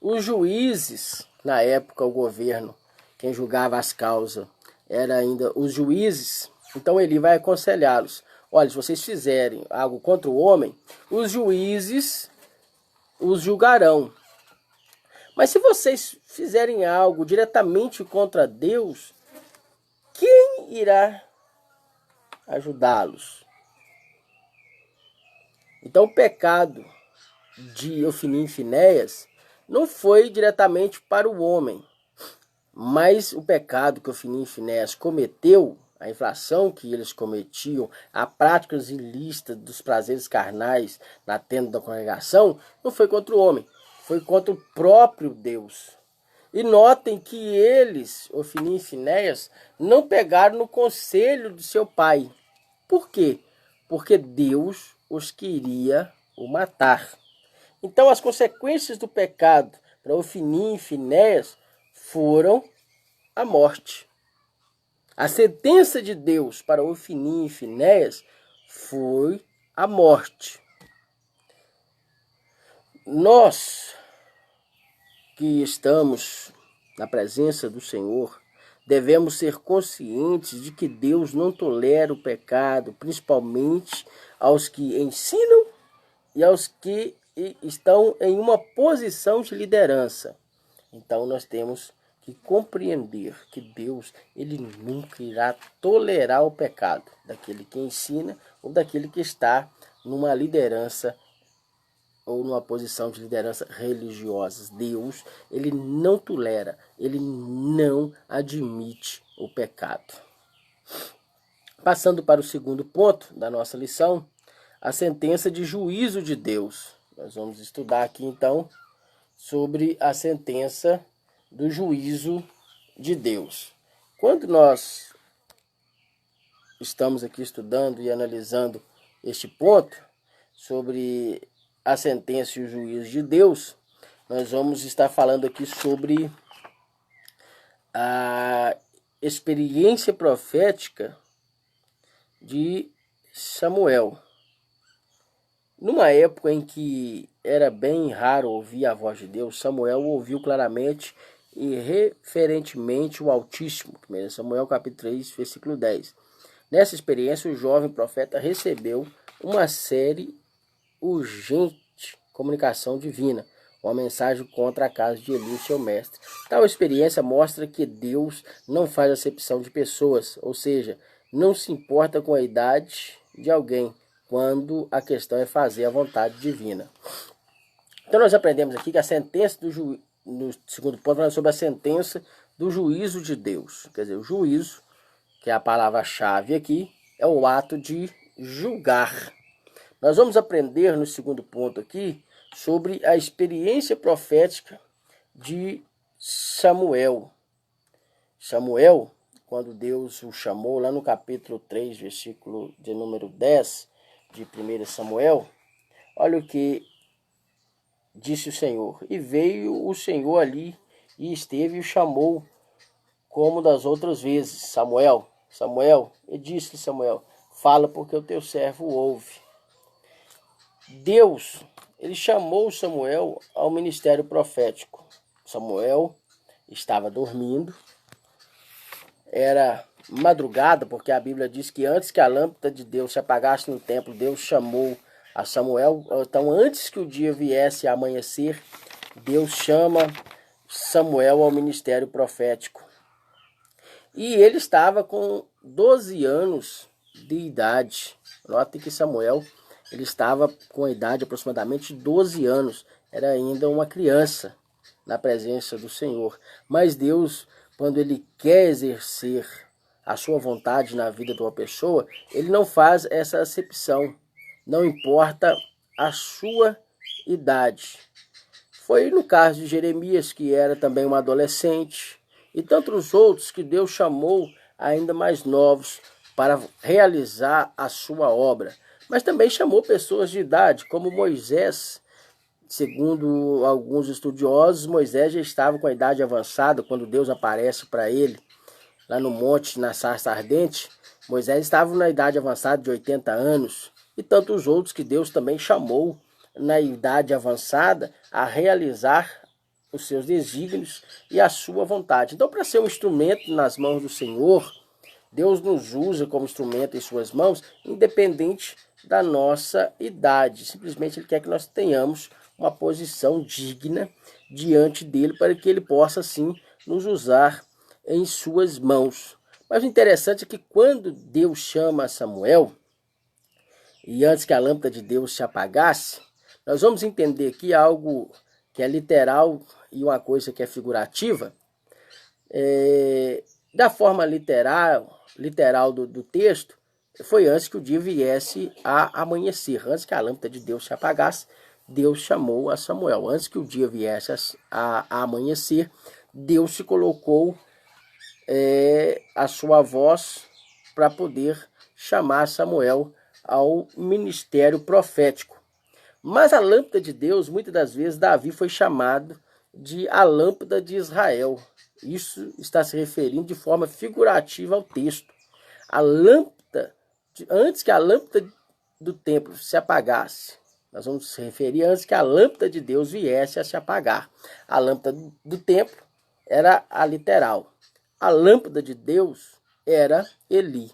os juízes, na época o governo, quem julgava as causas, era ainda os juízes, então ele vai aconselhá-los. Olha, se vocês fizerem algo contra o homem, os juízes os julgarão. Mas se vocês fizerem algo diretamente contra Deus, quem irá ajudá-los? Então o pecado de Ofni e Finéias não foi diretamente para o homem, mas o pecado que Ofni e Finéias cometeu, a infração que eles cometiam, a práticas ilícitas dos prazeres carnais na tenda da congregação, não foi contra o homem, foi contra o próprio Deus. E notem que eles, Ofni e Finéias, não pegaram no conselho do seu pai. Por quê? Porque Deus os queria o matar. Então as consequências do pecado para Ofni e Finéias foram a morte. A sentença de Deus para Ofni e Finéias foi a morte. Nós que estamos na presença do Senhor, devemos ser conscientes de que Deus não tolera o pecado, principalmente aos que ensinam e aos que estão em uma posição de liderança. Então nós temos que compreender que Deus, ele nunca irá tolerar o pecado daquele que ensina ou daquele que está numa liderança ou numa posição de liderança religiosa. Deus, ele não tolera, ele não admite o pecado. Passando para o segundo ponto da nossa lição, a sentença de juízo de Deus. Nós vamos estudar aqui então sobre a sentença do juízo de Deus. Quando nós estamos aqui estudando e analisando este ponto sobre a sentença e o juízo de Deus, nós vamos estar falando aqui sobre a experiência profética de Samuel. Numa época em que era bem raro ouvir a voz de Deus, Samuel ouviu claramente e referentemente o Altíssimo. 1 Samuel capítulo 3, versículo 10. Nessa experiência, o jovem profeta recebeu uma série urgente comunicação divina, uma mensagem contra a casa de Eli, seu mestre. Tal experiência mostra que Deus não faz acepção de pessoas, ou seja, não se importa com a idade de alguém, quando a questão é fazer a vontade divina. Então nós aprendemos aqui que a sentença no segundo ponto, falando sobre a sentença do juízo de Deus. Quer dizer, o juízo, que é a palavra-chave aqui, é o ato de julgar. Nós vamos aprender no segundo ponto aqui sobre a experiência profética de Samuel. Samuel, quando Deus o chamou, lá no capítulo 3, versículo de número 10 de 1 Samuel, olha o que disse o Senhor. E veio o Senhor ali e esteve e o chamou como das outras vezes. Samuel, Samuel, e disse-lhe Samuel, fala porque o teu servo ouve. Deus, ele chamou Samuel ao ministério profético. Samuel estava dormindo, era madrugada, porque a Bíblia diz que antes que a lâmpada de Deus se apagasse no templo, Deus chamou a Samuel. Então, antes que o dia viesse a amanhecer, Deus chama Samuel ao ministério profético. E ele estava com 12 anos de idade. Note que Samuel, ele estava com a idade de aproximadamente 12 anos. Era ainda uma criança na presença do Senhor. Mas Deus, quando ele quer exercer a sua vontade na vida de uma pessoa, ele não faz essa acepção. Não importa a sua idade. Foi no caso de Jeremias, que era também um adolescente, e tantos outros que Deus chamou ainda mais novos para realizar a sua obra. Mas também chamou pessoas de idade, como Moisés. Segundo alguns estudiosos, Moisés já estava com a idade avançada quando Deus aparece para ele lá no monte, na sarça ardente. Moisés estava na idade avançada de 80 anos. E tantos outros que Deus também chamou na idade avançada a realizar os seus desígnios e a sua vontade. Então, para ser um instrumento nas mãos do Senhor, Deus nos usa como instrumento em suas mãos, independente da nossa idade. Simplesmente Ele quer que nós tenhamos uma posição digna diante dele, para que ele possa, sim, nos usar em suas mãos. Mas o interessante é que quando Deus chama Samuel, e antes que a lâmpada de Deus se apagasse, nós vamos entender aqui algo que é literal e uma coisa que é figurativa. Da forma literal do texto, foi antes que o dia viesse a amanhecer. Antes que a lâmpada de Deus se apagasse, Deus chamou a Samuel. Antes que o dia viesse a amanhecer, Deus se colocou a sua voz para poder chamar Samuel ao ministério profético. Mas a lâmpada de Deus, muitas das vezes, Davi foi chamado de a lâmpada de Israel. Isso está se referindo de forma figurativa ao texto. A lâmpada, antes que a lâmpada do templo se apagasse, nós vamos se referir antes que a lâmpada de Deus viesse a se apagar. A lâmpada do templo era a literal. A lâmpada de Deus era Eli.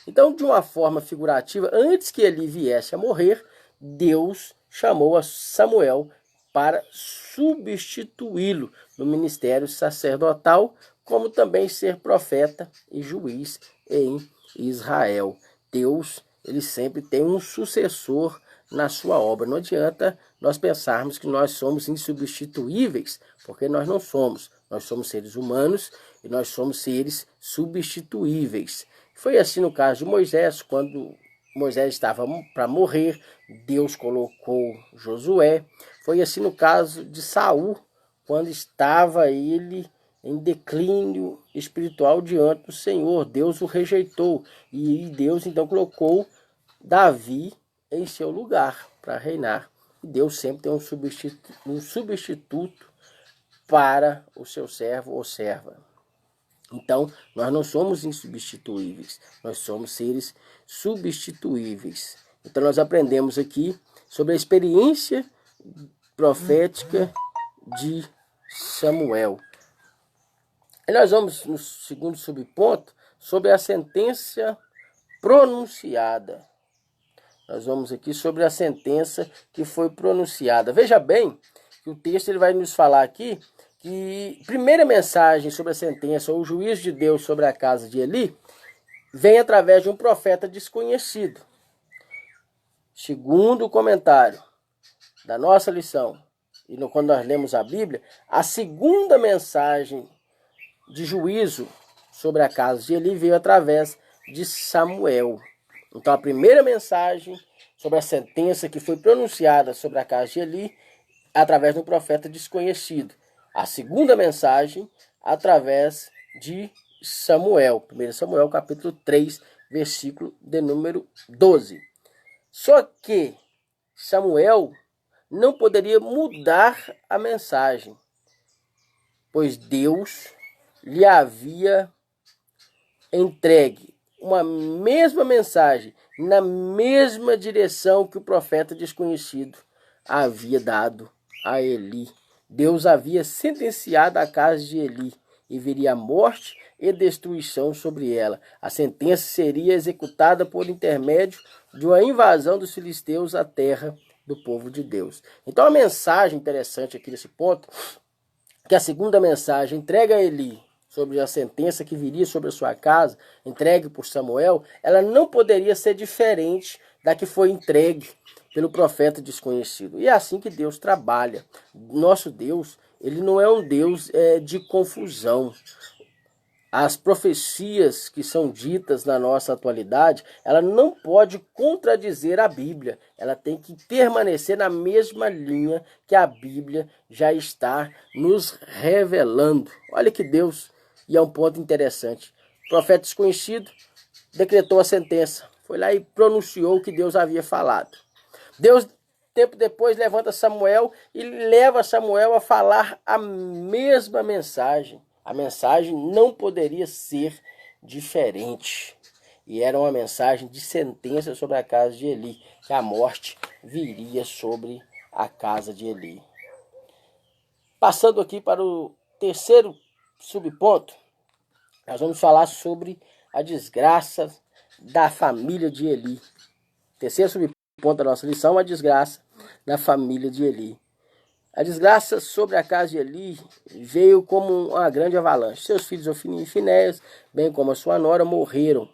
Então, de uma forma figurativa, antes que Eli viesse a morrer, Deus chamou a Samuel para substituí-lo no ministério sacerdotal, como também ser profeta e juiz em Israel. Deus, ele sempre tem um sucessor na sua obra. Não adianta nós pensarmos que nós somos insubstituíveis, porque nós não somos. Nós somos seres humanos e nós somos seres substituíveis. Foi assim no caso de Moisés, quando Moisés estava para morrer, Deus colocou Josué. Foi assim no caso de Saul, quando estava ele em declínio espiritual diante do Senhor. Deus o rejeitou e Deus então colocou Davi em seu lugar para reinar. E Deus sempre tem um substituto para o seu servo ou serva. Então, nós não somos insubstituíveis, nós somos seres substituíveis. Então, nós aprendemos aqui sobre a experiência profética de Samuel. E nós vamos no segundo subponto sobre a sentença pronunciada. Nós vamos aqui sobre a sentença que foi pronunciada. Veja bem que o texto ele vai nos falar aqui que a primeira mensagem sobre a sentença ou o juízo de Deus sobre a casa de Eli vem através de um profeta desconhecido. Segundo o comentário da nossa lição, e quando nós lemos a Bíblia, a segunda mensagem de juízo sobre a casa de Eli veio através de Samuel. Então a primeira mensagem sobre a sentença que foi pronunciada sobre a casa de Eli através de um profeta desconhecido. A segunda mensagem através de Samuel. 1 Samuel capítulo 3, versículo de número 12. Só que Samuel não poderia mudar a mensagem, pois Deus lhe havia entregue uma mesma mensagem na mesma direção que o profeta desconhecido havia dado a Eli. Deus havia sentenciado a casa de Eli e viria a morte e destruição sobre ela. A sentença seria executada por intermédio de uma invasão dos filisteus à terra do povo de Deus. Então a mensagem interessante aqui nesse ponto, que a segunda mensagem entrega a Eli sobre a sentença que viria sobre a sua casa, entregue por Samuel, ela não poderia ser diferente da que foi entregue pelo profeta desconhecido. E é assim que Deus trabalha. Nosso Deus, ele não é um Deus de confusão. As profecias que são ditas na nossa atualidade, ela não pode contradizer a Bíblia. Ela tem que permanecer na mesma linha que a Bíblia já está nos revelando. Olha que Deus, e é um ponto interessante. O profeta desconhecido decretou a sentença. Foi lá e pronunciou o que Deus havia falado. Deus, tempo depois, levanta Samuel e leva Samuel a falar a mesma mensagem. A mensagem não poderia ser diferente. E era uma mensagem de sentença sobre a casa de Eli, que a morte viria sobre a casa de Eli. Passando aqui para o terceiro subponto, nós vamos falar sobre a desgraça da família de Eli. Terceiro subponto da nossa lição, a desgraça da família de Eli. A desgraça sobre a casa de Eli veio como uma grande avalanche. Seus filhos Ofni e Finéias, bem como a sua nora, morreram.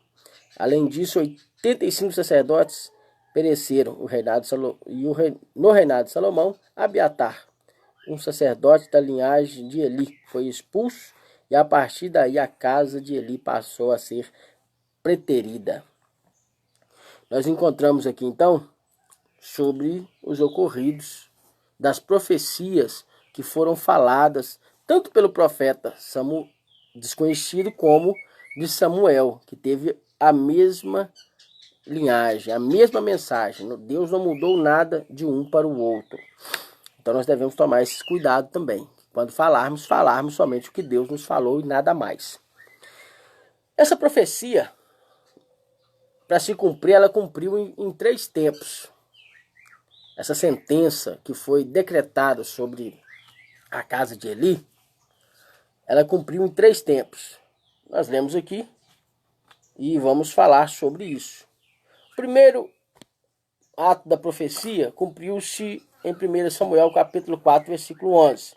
Além disso, 85 sacerdotes pereceram. No reinado de Salomão, Abiatar, um sacerdote da linhagem de Eli, foi expulso e a partir daí a casa de Eli passou a ser preterida. Nós encontramos aqui então sobre os ocorridos das profecias que foram faladas tanto pelo profeta desconhecido como de Samuel, que teve a mesma linhagem, a mesma mensagem. Deus não mudou nada de um para o outro. Então nós devemos tomar esse cuidado também. Quando falarmos somente o que Deus nos falou e nada mais. Essa profecia, para se cumprir, ela cumpriu em 3 tempos. Essa sentença que foi decretada sobre a casa de Eli, ela cumpriu em 3 tempos. Nós lemos aqui e vamos falar sobre isso. O primeiro ato da profecia cumpriu-se em 1 Samuel capítulo 4, versículo 11,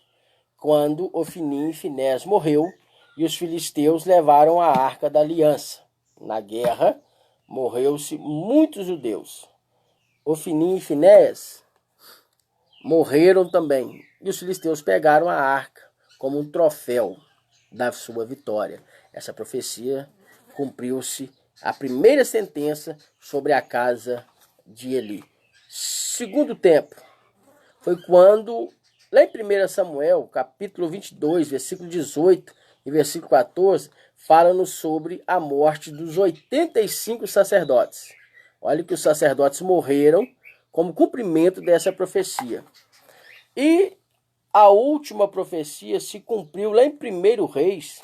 quando Ofni e Finéias morreu e os filisteus levaram a arca da aliança. Na guerra, morreu-se muitos judeus. Ofni e Finéias morreram também, e os filisteus pegaram a arca como um troféu. da sua vitória. Essa profecia cumpriu-se a primeira sentença sobre a casa de Eli. Segundo tempo, foi quando, lá em 1 Samuel, capítulo 22, versículo 18 e versículo 14, fala-nos sobre a morte dos 85 sacerdotes. Olha que os sacerdotes morreram como cumprimento dessa profecia. E a última profecia se cumpriu lá em 1 Reis,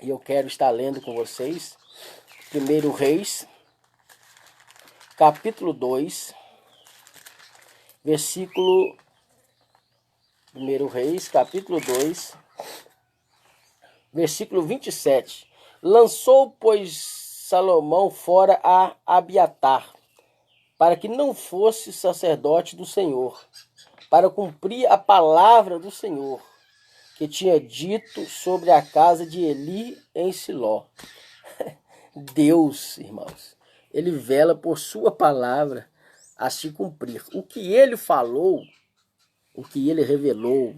e eu quero estar lendo com vocês, 1 Reis, capítulo 2, versículo 1 Reis, capítulo 2, versículo 27. Lançou, pois, Salomão fora a Abiatar, para que não fosse sacerdote do Senhor, para cumprir a palavra do Senhor, que tinha dito sobre a casa de Eli em Siló. Deus, irmãos, ele vela por sua palavra a se cumprir. O que ele falou, o que ele revelou,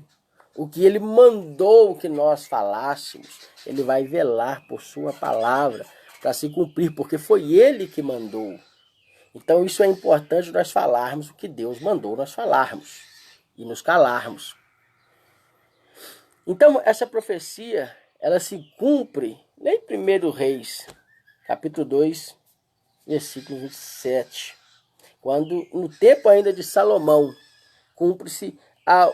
o que ele mandou que nós falássemos, ele vai velar por sua palavra para se cumprir, porque foi ele que mandou. Então isso é importante nós falarmos o que Deus mandou nós falarmos e nos calarmos. Então essa profecia, ela se cumpre em 1 Reis, capítulo 2, versículo 27. Quando, no tempo ainda de Salomão, cumpre-se a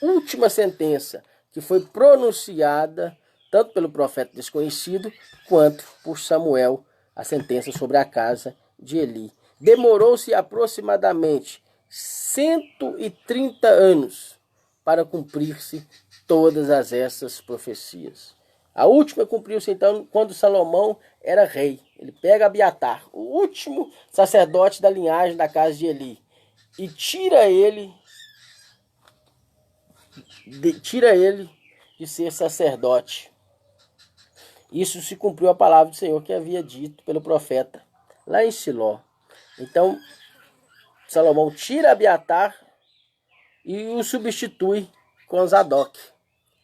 última sentença que foi pronunciada tanto pelo profeta desconhecido quanto por Samuel, a sentença sobre a casa de Eli. Demorou-se aproximadamente 130 anos para cumprir-se todas essas profecias. A última cumpriu-se então quando Salomão era rei. Ele pega Abiatar, o último sacerdote da linhagem da casa de Eli, e tira ele de ser sacerdote. Isso se cumpriu a palavra do Senhor que havia dito pelo profeta lá em Siló. Então, Salomão tira Abiatar e o substitui com Zadok,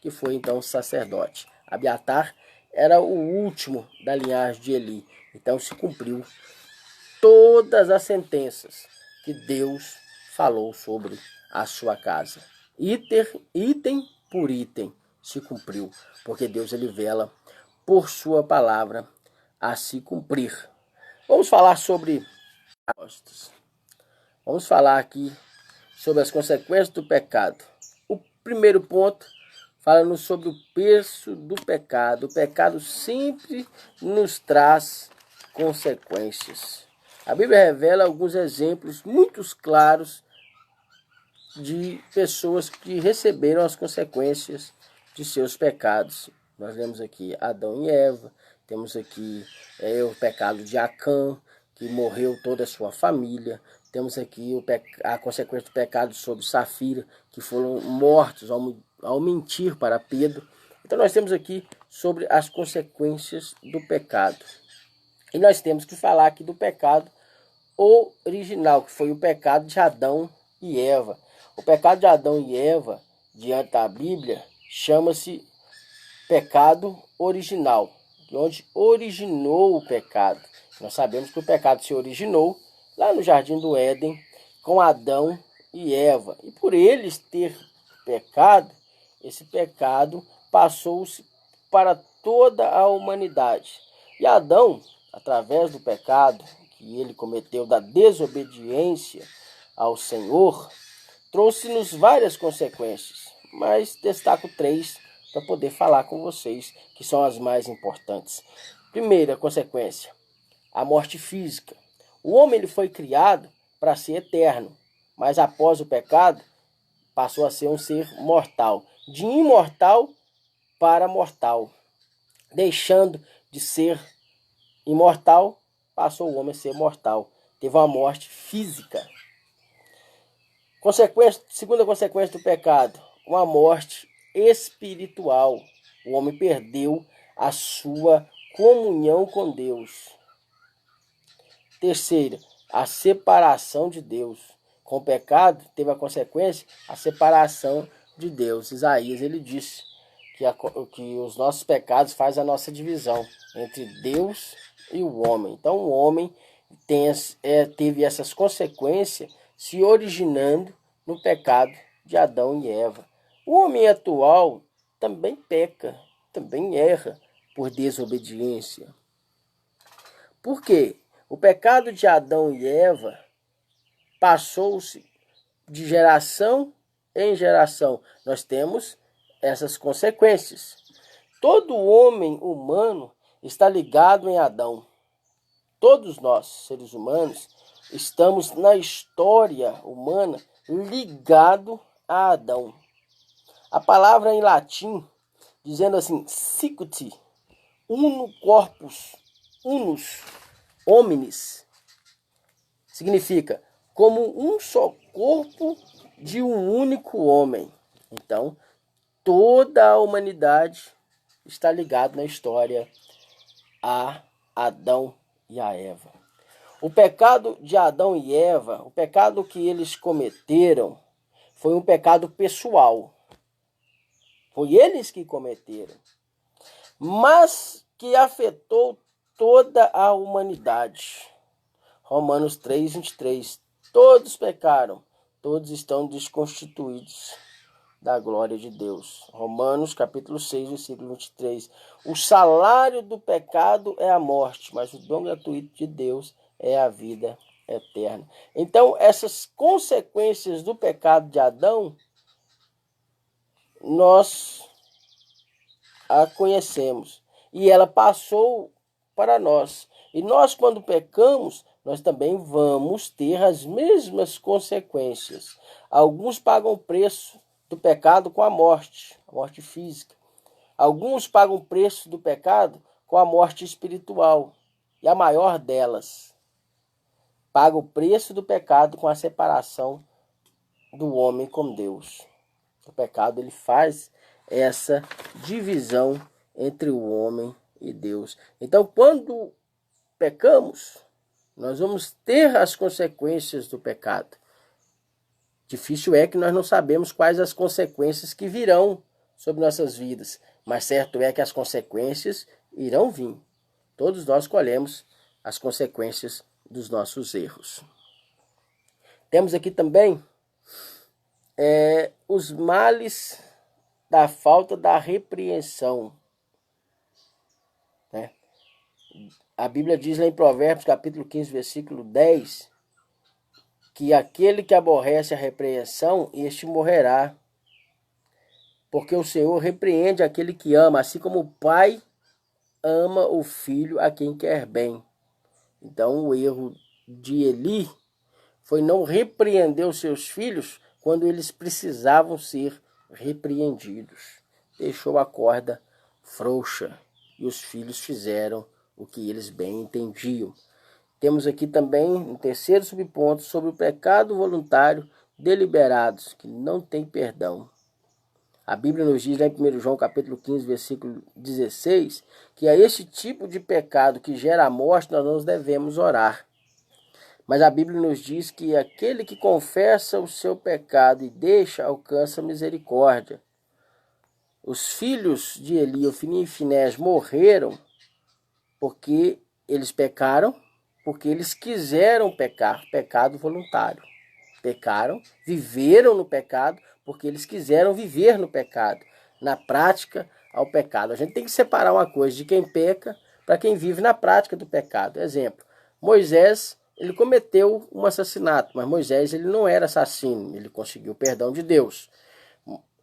que foi então sacerdote. Abiatar era o último da linhagem de Eli. Então se cumpriu todas as sentenças que Deus falou sobre a sua casa. Item por item se cumpriu, porque Deus ele vela por sua palavra a se cumprir. Vamos falar sobre Vamos falar aqui sobre as consequências do pecado. O primeiro ponto fala-nos sobre o preço do pecado. O pecado sempre nos traz consequências. A Bíblia revela alguns exemplos muito claros de pessoas que receberam as consequências de seus pecados. Nós lemos aqui Adão e Eva, temos aqui o pecado de Acã, que morreu toda a sua família. Temos aqui a consequência do pecado sobre Safira, que foram mortos ao mentir para Pedro. Então nós temos aqui sobre as consequências do pecado. E nós temos que falar aqui do pecado original, que foi o pecado de Adão e Eva. O pecado de Adão e Eva, diante da Bíblia, chama-se pecado original, de onde originou o pecado. Nós sabemos que o pecado se originou lá no Jardim do Éden, com Adão e Eva. E por eles ter pecado, esse pecado passou-se para toda a humanidade. E Adão, através do pecado que ele cometeu, da desobediência ao Senhor, trouxe-nos várias consequências, mas destaco 3 para poder falar com vocês, que são as mais importantes. Primeira consequência, a morte física. O homem ele foi criado para ser eterno, mas após o pecado passou a ser um ser mortal. De imortal para mortal. Deixando de ser imortal, passou o homem a ser mortal. Teve uma morte física. Segunda consequência do pecado, uma morte espiritual. O homem perdeu a sua comunhão com Deus. Terceira, a separação de Deus. Com o pecado, teve a consequência, a separação de Deus. Isaías, ele disse que os nossos pecados fazem a nossa divisão entre Deus e o homem. Então o homem teve essas consequências se originando no pecado de Adão e Eva. O homem atual também peca, também erra por desobediência. Por quê? O pecado de Adão e Eva passou-se de geração em geração. Nós temos essas consequências. Todo homem humano está ligado em Adão. Todos nós, seres humanos, estamos na história humana ligado a Adão. A palavra em latim, dizendo assim, sicut, uno corpus, unus, hominis, significa como um só corpo de um único homem. Então, toda a humanidade está ligada na história a Adão e a Eva. O pecado de Adão e Eva, o pecado que eles cometeram, foi um pecado pessoal. Foi eles que cometeram, mas que afetou toda a humanidade. Romanos 3:23. Todos pecaram, todos estão desconstituídos da glória de Deus. Romanos capítulo 6, versículo 23. O salário do pecado é a morte, mas o dom gratuito de Deus é a vida eterna. Então, essas consequências do pecado de Adão, nós a conhecemos e ela passou para nós. E nós, quando pecamos, nós também vamos ter as mesmas consequências. Alguns pagam o preço do pecado com a morte física. Alguns pagam o preço do pecado com a morte espiritual. E a maior delas paga o preço do pecado com a separação do homem com Deus. O pecado ele faz essa divisão entre o homem e Deus. Então, quando pecamos, nós vamos ter as consequências do pecado. Difícil é que nós não sabemos quais as consequências que virão sobre nossas vidas, mas certo é que as consequências irão vir. Todos nós colhemos as consequências dos nossos erros. Temos aqui também os males da falta da repreensão. Né? A Bíblia diz lá em Provérbios, capítulo 15, versículo 10, que aquele que aborrece a repreensão, este morrerá. Porque o Senhor repreende aquele que ama, assim como o pai ama o filho a quem quer bem. Então, o erro de Eli foi não repreender os seus filhos quando eles precisavam ser repreendidos. Deixou a corda frouxa e os filhos fizeram o que eles bem entendiam. Temos aqui também um terceiro subponto sobre o pecado voluntário deliberados, que não tem perdão. A Bíblia nos diz lá em 1 João capítulo 15, versículo 16, que a este tipo de pecado que gera a morte nós não devemos orar. Mas a Bíblia nos diz que aquele que confessa o seu pecado e deixa, alcança misericórdia. Os filhos de Eli, Ofni e Finés, morreram porque eles pecaram, porque eles quiseram pecar, pecado voluntário. Pecaram, viveram no pecado, porque eles quiseram viver no pecado, na prática ao pecado. A gente tem que separar uma coisa de quem peca para quem vive na prática do pecado. Exemplo, Moisés, ele cometeu um assassinato, mas Moisés ele não era assassino, ele conseguiu o perdão de Deus.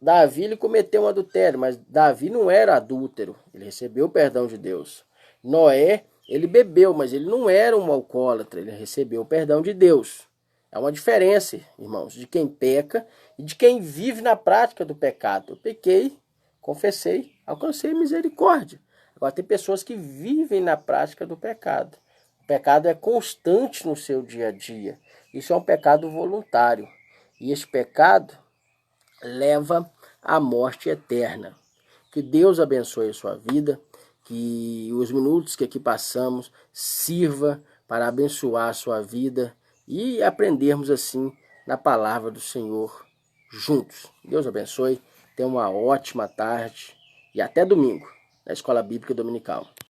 Davi ele cometeu um adultério, mas Davi não era adúltero, ele recebeu o perdão de Deus. Noé, ele bebeu, mas ele não era um alcoólatra, ele recebeu o perdão de Deus. Há uma diferença, irmãos, de quem peca e de quem vive na prática do pecado. Eu pequei, confessei, alcancei misericórdia. Agora tem pessoas que vivem na prática do pecado. O pecado é constante no seu dia a dia. Isso é um pecado voluntário. E esse pecado leva à morte eterna. Que Deus abençoe a sua vida, que os minutos que aqui passamos sirva para abençoar a sua vida e aprendermos assim na palavra do Senhor juntos. Deus abençoe, tenha uma ótima tarde E até domingo, na Escola Bíblica Dominical.